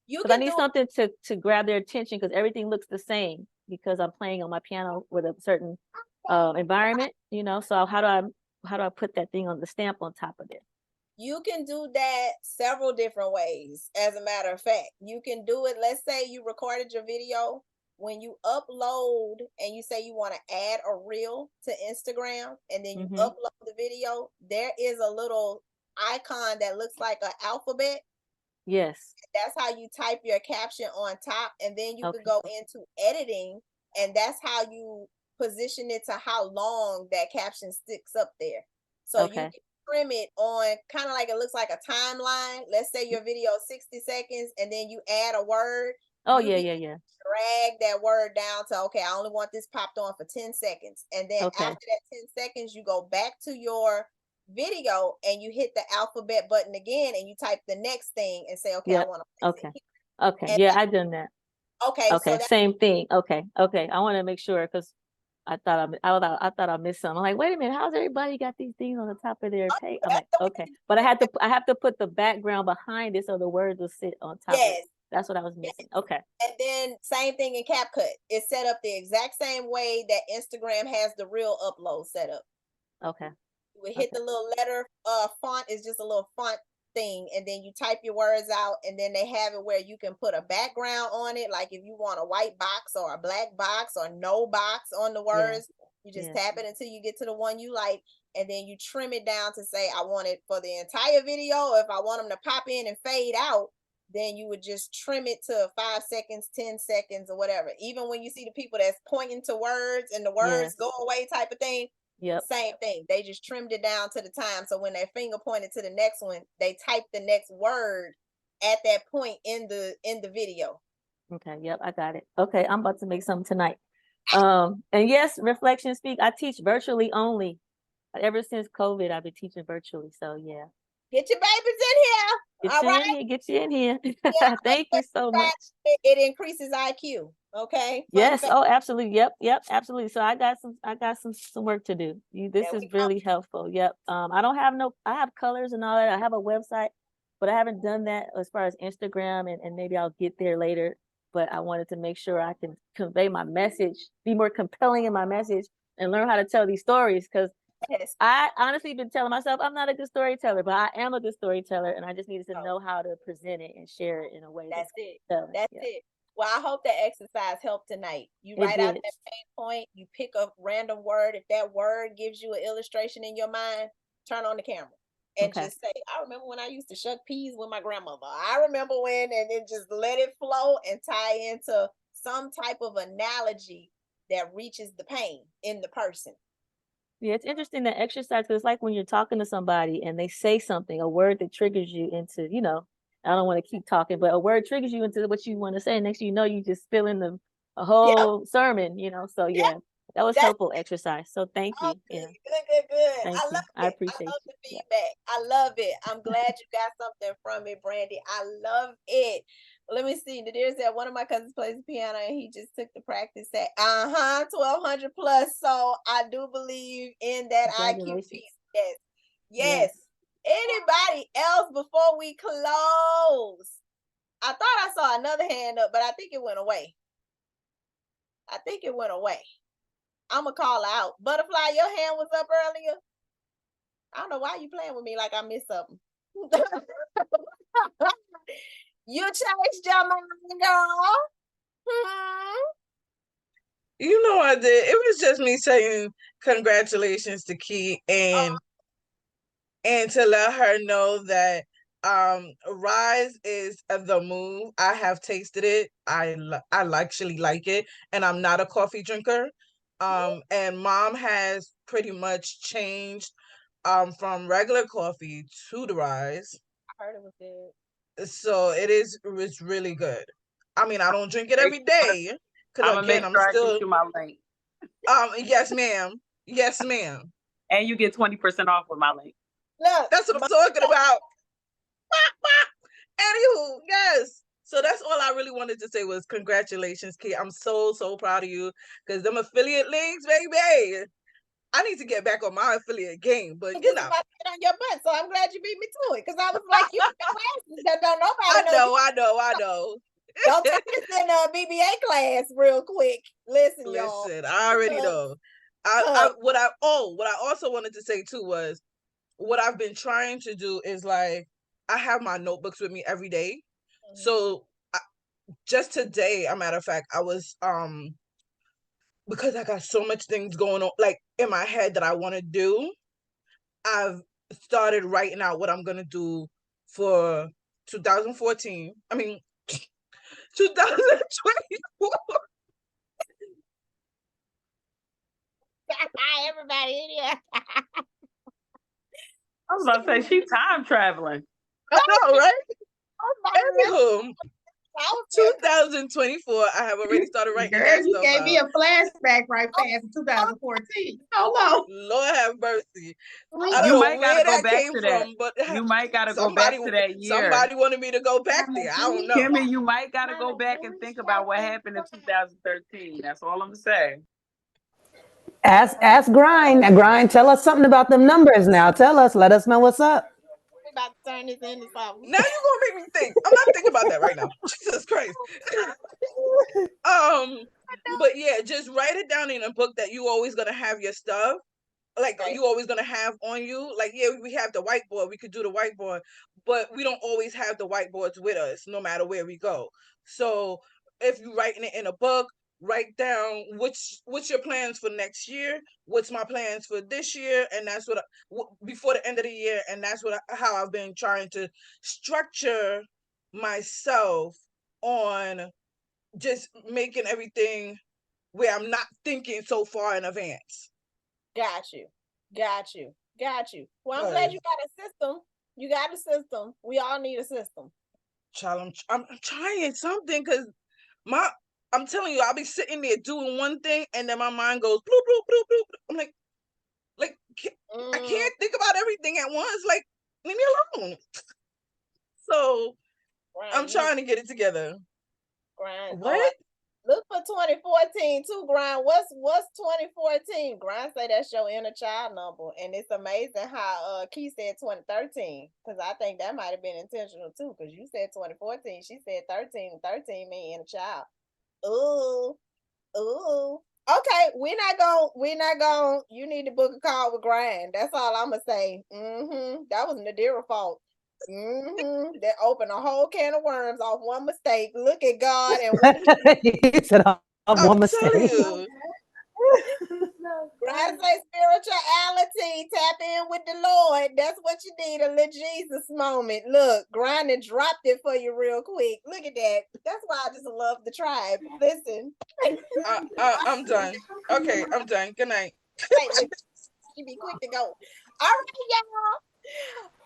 Because I need something to grab their attention, because everything looks the same because I'm playing on my piano with a certain environment, So how do I put that thing on the stamp on top of it? You can do that several different ways. As a matter of fact, you can do it. Let's say you recorded your video. When you upload and you say you want to add a reel to Instagram, and then you upload the video, there is a little icon that looks like an alphabet. Yes. That's how you type your caption on top, and then you could go into editing, and that's how you position it to how long that caption sticks up there. So you can trim it on kind of like it looks like a timeline. Let's say your video is 60 seconds, and then you add a word. Drag that word down to, okay, I only want this popped on for 10 seconds. And then after that 10 seconds, you go back to your video and you hit the alphabet button again and you type the next thing and say, okay, I want to place it here. Okay. And Yeah, I done that. okay, so Okay, that's same thing. Okay. I want to make sure because I thought I missed something. I'm like, wait a minute, how's everybody got these things on the top of their page? I'm like, okay, but I have to put the background behind it so the words will sit on top of it. yes. That's what I was missing. Okay. And then same thing in CapCut. It's set up the exact same way that Instagram has the real upload set up. Okay. We hit the little letter font is just a little font thing, and then you type your words out, and then they have it where you can put a background on it, like if you want a white box or a black box or no box on the words, you just tap it until you get to the one you like, and then you trim it down to say I want it for the entire video. If I want them to pop in and fade out, then you would just trim it to 5 seconds, 10 seconds, or whatever. Even when you see the people that's pointing to words and the words go away type of thing, same thing. They just trimmed it down to the time. So when their finger pointed to the next one, they type the next word at that point in the video. Okay. Yep. I got it. Okay. I'm about to make something tonight. And yes, Reflection Speak. I teach virtually only. Ever since COVID, I've been teaching virtually. So yeah. Get your babies in here. Get you in here. Get you in here. Yeah, thank you so much. It increases IQ. Okay. Yes. Oh, absolutely. Yep. Absolutely. So I got some work to do. This is really helpful. Yep. I have colors and all that. I have a website, but I haven't done that as far as Instagram, and maybe I'll get there later. But I wanted to make sure I can convey my message, be more compelling in my message, and learn how to tell these stories. Because I honestly been telling myself I'm not a good storyteller, but I am a good storyteller, and I just needed to know how to present it and share it in a way. That's it. Well, I hope that exercise helped tonight. You write out that pain point, you pick a random word. If that word gives you an illustration in your mind, turn on the camera and just say, I remember when I used to shuck peas with my grandmother. I remember when, and then just let it flow and tie into some type of analogy that reaches the pain in the person. Yeah, it's interesting that exercise, because it's like when you're talking to somebody and they say something, a word that triggers you into, I don't want to keep talking, but a word triggers you into what you want to say. Next thing you know, you just fill in a whole sermon, So yeah, that was helpful exercise. So thank you. Good. Thank you. I appreciate I love the feedback. I love it. I'm glad you got something from it, Brandy. I love it. Let me see. There's that one of my cousins plays the piano and he just took the practice at 1200 plus. So I do believe in that IQ piece. Yes. Anybody else before we close? I thought I saw another hand up, but I think it went away. I'm going to call out. Butterfly, your hand was up earlier. I don't know why you playing with me like I missed something. You changed your mind, girl. You know I did. It was just me saying congratulations to Key and to let her know that Rise is the move. I have tasted it. I actually like it, and I'm not a coffee drinker. And Mom has pretty much changed from regular coffee to the Rise. I heard it was good. So it's really good. I mean, I don't drink it every day because again, I'm still. To my link. Yes, ma'am. Yes, ma'am. And you get 20% off with my link. Look, that's what I'm talking about. Anywho, yes. So that's all I really wanted to say was congratulations, Kate. I'm so proud of you because them affiliate links, baby. I need to get back on my affiliate game, but you know. On your butt, so I'm glad you beat me to it because I was like, you that don't nobody know. I know. Don't take this in a BBA class real quick. Listen, y'all. I already know. What I also wanted to say too was what I've been trying to do is like I have my notebooks with me every day. So just today, a matter of fact, I was because I got so much things going on like in my head that I want to do. I've started writing out what I'm gonna do for 2014. I mean 2024. Everybody in here. I was about to say she's time traveling. I know, right? Anywho, 2024, I have already started writing Girl, that you stuff gave me out. a flashback right fast in 2014. Hold on. Lord have mercy. I don't You know might gotta where go that back came to that. from, but You might gotta go somebody back to that year. somebody wanted me to go back there. I don't know. Kimmy, you might gotta go back and think about what happened in 2013. That's all I'm saying. Ask Grind. Now, Grind, tell us something about them numbers now. Tell us, let us know what's up. We about to turn this into something. Now you're gonna make me think. I'm not thinking about that right now. Jesus Christ. But yeah, just write it down in a book that you always gonna have your stuff. Like Right. you always gonna have on you. Like, yeah, we have the whiteboard, we could do the whiteboard, but we don't always have the whiteboards with us no matter where we go. So if you're writing it in a book, write down what's your plans for next year, what's my plans for this year, and that's what before the end of the year, and that's how I've been trying to structure myself on just making everything where I'm not thinking so far in advance. Got you. Got you. Got you. Well, I'm glad you got a system. You got a system. We all need a system. Child, I'm trying something because I'm telling you, I'll be sitting there doing one thing and then my mind goes bloop bloop bloop bloop. I'm like I can't think about everything at once. Like, leave me alone. So Grind, I'm trying to get it together. Grind. What? Look for 2014 too, Grind. What's 2014? Grind say that's your inner child number. And it's amazing how Key said 2013. Because I think that might have been intentional too. Because you said 2014, she said 13, and 13 mean inner child. Ooh. Ooh. Okay, we're not going. You need to book a call with Grind. That's all I'm gonna say. That was Nadira fault. That opened a whole can of worms off one mistake. Look at God and what He said, one mistake. Telling you. Grind say spirituality. Tap in with the Lord. That's what you need, a little Jesus moment. Look, Grind and dropped it for you real quick. Look at that. That's why I just love the tribe. Listen. I'm done. Okay, I'm done. Good night. She be quick to go. All right, y'all.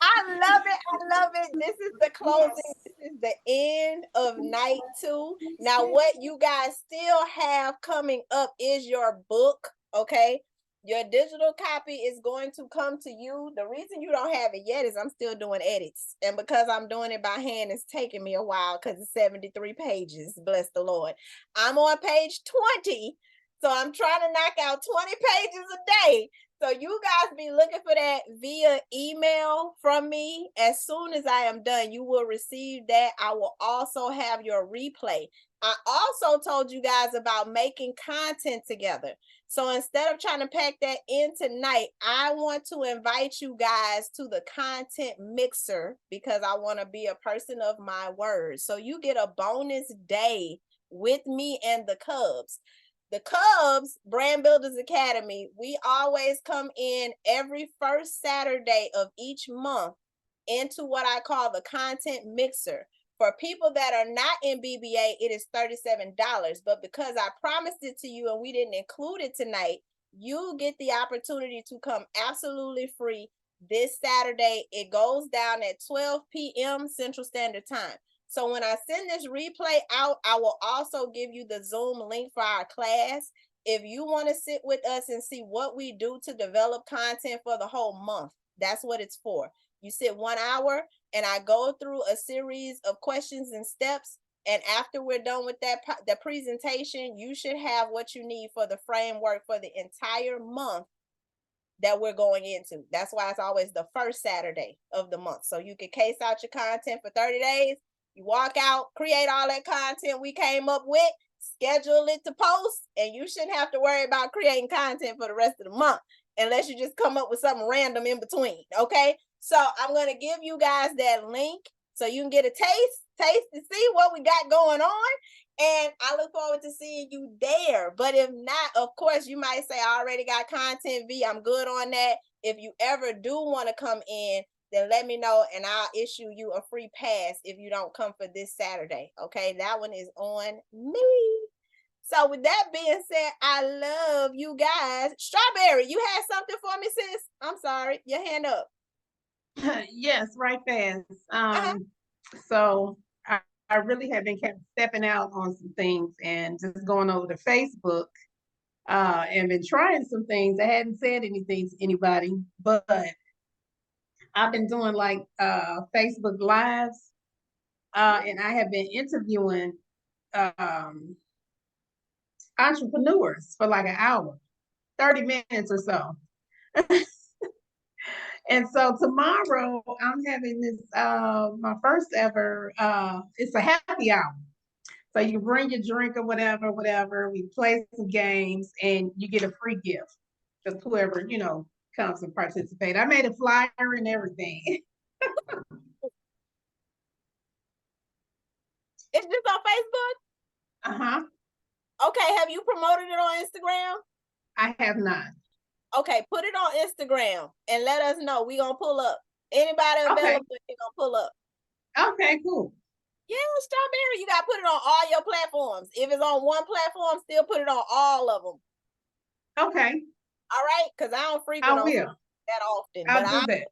I love it. I love it. This is the closing. This is the end of night 2. Now, what you guys still have coming up is your book. Okay. Your digital copy is going to come to you. The reason you don't have it yet is I'm still doing edits. And because I'm doing it by hand, it's taking me a while because it's 73 pages. Bless the Lord. I'm on page 20. So I'm trying to knock out 20 pages a day. So you guys be looking for that via email from me. As soon as I am done, you will receive that. I will also have your replay. I also told you guys about making content together. So instead of trying to pack that in tonight, I want to invite you guys to the content mixer because I want to be a person of my word. So you get a bonus day with me and the Cubs. The Cubs, Brand Builders Academy, we always come in every first Saturday of each month into what I call the content mixer. For people that are not in BBA, it is $37. But because I promised it to you and we didn't include it tonight, you get the opportunity to come absolutely free this Saturday. It goes down at 12 p.m. Central Standard Time. So when I send this replay out, I will also give you the Zoom link for our class. If you want to sit with us and see what we do to develop content for the whole month, that's what it's for. You sit 1 hour and I go through a series of questions and steps. And after we're done with the presentation, you should have what you need for the framework for the entire month that we're going into. That's why it's always the first Saturday of the month. So you can case out your content for 30 days. You walk out, create all that content we came up with, schedule it to post, and you shouldn't have to worry about creating content for the rest of the month unless you just come up with something random in between, okay? So I'm going to give you guys that link so you can get a taste to see what we got going on. And I look forward to seeing you there. But if not, of course, you might say, I already got content V. I'm good on that. If you ever do want to come in, then let me know and I'll issue you a free pass if you don't come for this Saturday. Okay, that one is on me. So with that being said, I love you guys. Strawberry, you had something for me, sis? I'm sorry, your hand up. Yes, right fast. So I really have been kept stepping out on some things and just going over to Facebook and been trying some things. I hadn't said anything to anybody, but I've been doing like Facebook Lives, and I have been interviewing um, entrepreneurs for like an hour, 30 minutes or so. And so tomorrow I'm having this my first ever it's a happy hour. So you bring your drink or whatever. We play some games and you get a free gift. Just whoever, comes and participate. I made a flyer and everything. It's just on Facebook? Uh-huh. Okay, have you promoted it on Instagram? I have not. Okay, put it on Instagram and let us know. We gonna pull up. Anybody available, we gonna pull up. Okay, cool. Yeah, Strawberry, you gotta put it on all your platforms. If it's on one platform, still put it on all of them. Okay. All right, because I don't frequent on that often. I'll do that.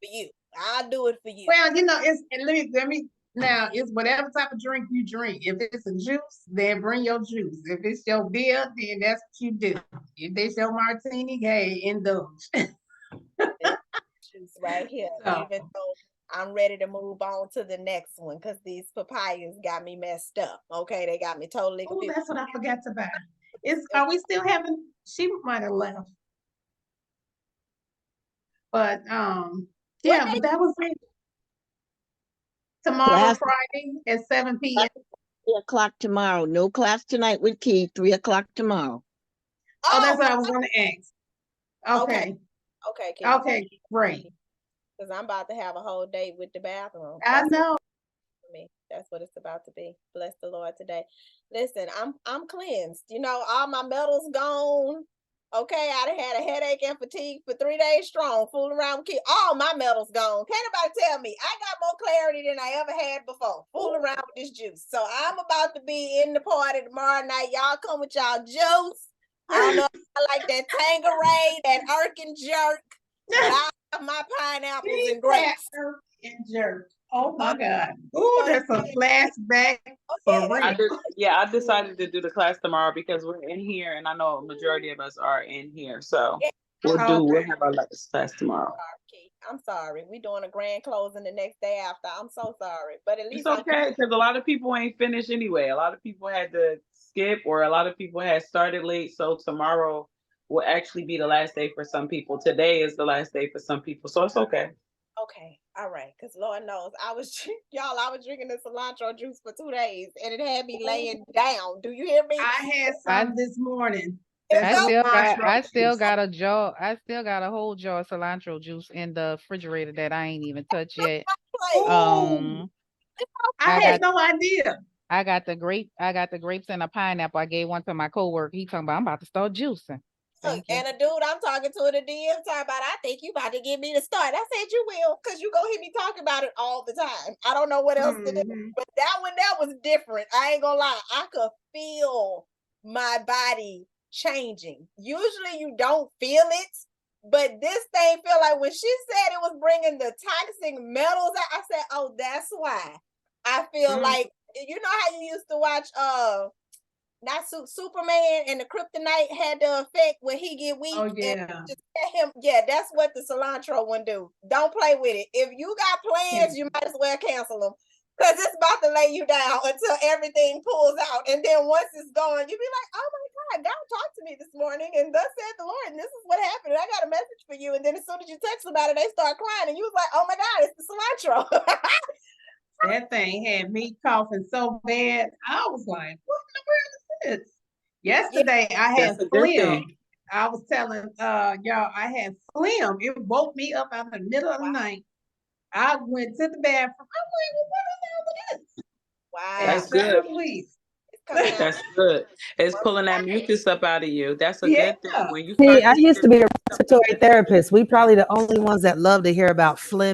For you. I'll do it for you. Well, let me now, it's whatever type of drink you drink. If it's a juice, then bring your juice. If it's your beer, then that's what you do. If it's your martini, hey, indulge. Juice right here. So, even though I'm ready to move on to the next one because these papayas got me messed up. Okay, they got me totally confused. Oh, that's what I forgot to buy. Are we still having? She might have left, but yeah, but that was it. Tomorrow, Friday at 7 p.m. 3:00 tomorrow. No class tonight with Key. 3:00 tomorrow. Oh, that's what I was going to ask. Okay. Okay, great. Because I'm about to have a whole day with the bathroom. I know. That's what it's about to be. Bless the Lord today. Listen, I'm cleansed. All my metals gone. Okay, I done had a headache and fatigue for 3 days strong, fooling around with kids. All my metals gone. Can't nobody tell me. I got more clarity than I ever had before, fooling around with this juice. So I'm about to be in the party tomorrow night. Y'all come with y'all juice. I don't know if I like that Tanqueray, that Irk and Jerk, but I have my pineapples and grapes. Irk and Jerk. Oh my God. Ooh, that's a flashback. I decided to do the class tomorrow because we're in here and I know a majority of us are in here. So we'll have our class tomorrow. I'm sorry. We're doing a grand closing the next day after. I'm so sorry. But at least it's okay because a lot of people ain't finished anyway. A lot of people had to skip or a lot of people had started late. So tomorrow will actually be the last day for some people. Today is the last day for some people. So it's okay. Okay, all right, because Lord knows I was drinking the cilantro juice for 2 days and it had me laying down. Do you hear me? I had some this morning. I still got a whole jar of cilantro juice in the refrigerator that I ain't even touched yet. I had no idea. I got the grapes and a pineapple. I gave one to my coworker. He talking about I'm about to start juicing. And a dude I'm talking to in the DM talking about, I think you about to give me the start. I said you will, because you gonna hear me talk about it all the time. I don't know what else to do. But that was different. I ain't gonna lie. I could feel my body changing. Usually you don't feel it, but this thing feel like when she said it was bringing the toxic metals out, I said, oh, that's why. I feel like, you know how you used to watch not Superman and the kryptonite had the effect when he get weak. Oh yeah. That's what the cilantro one do. Don't play with it. If you got plans, you might as well cancel them. Because it's about to lay you down until everything pulls out. And then once it's gone, you be like, oh my God, God talked to me this morning and thus said the Lord, and this is what happened. I got a message for you. And then as soon as you text about it, they start crying. And you was like, oh my God, it's the cilantro. That thing had me coughing so bad. I was like, what in the world is this? Yesterday, I had phlegm. I was telling y'all, I had phlegm. It woke me up out in the middle of the night. I went to the bathroom. I'm like, well, what is all of this? Wow. That's good. That's good. It's pulling that mucus up out of you. That's a good thing. When you I used to be a respiratory therapist. We probably the only ones that love to hear about phlegm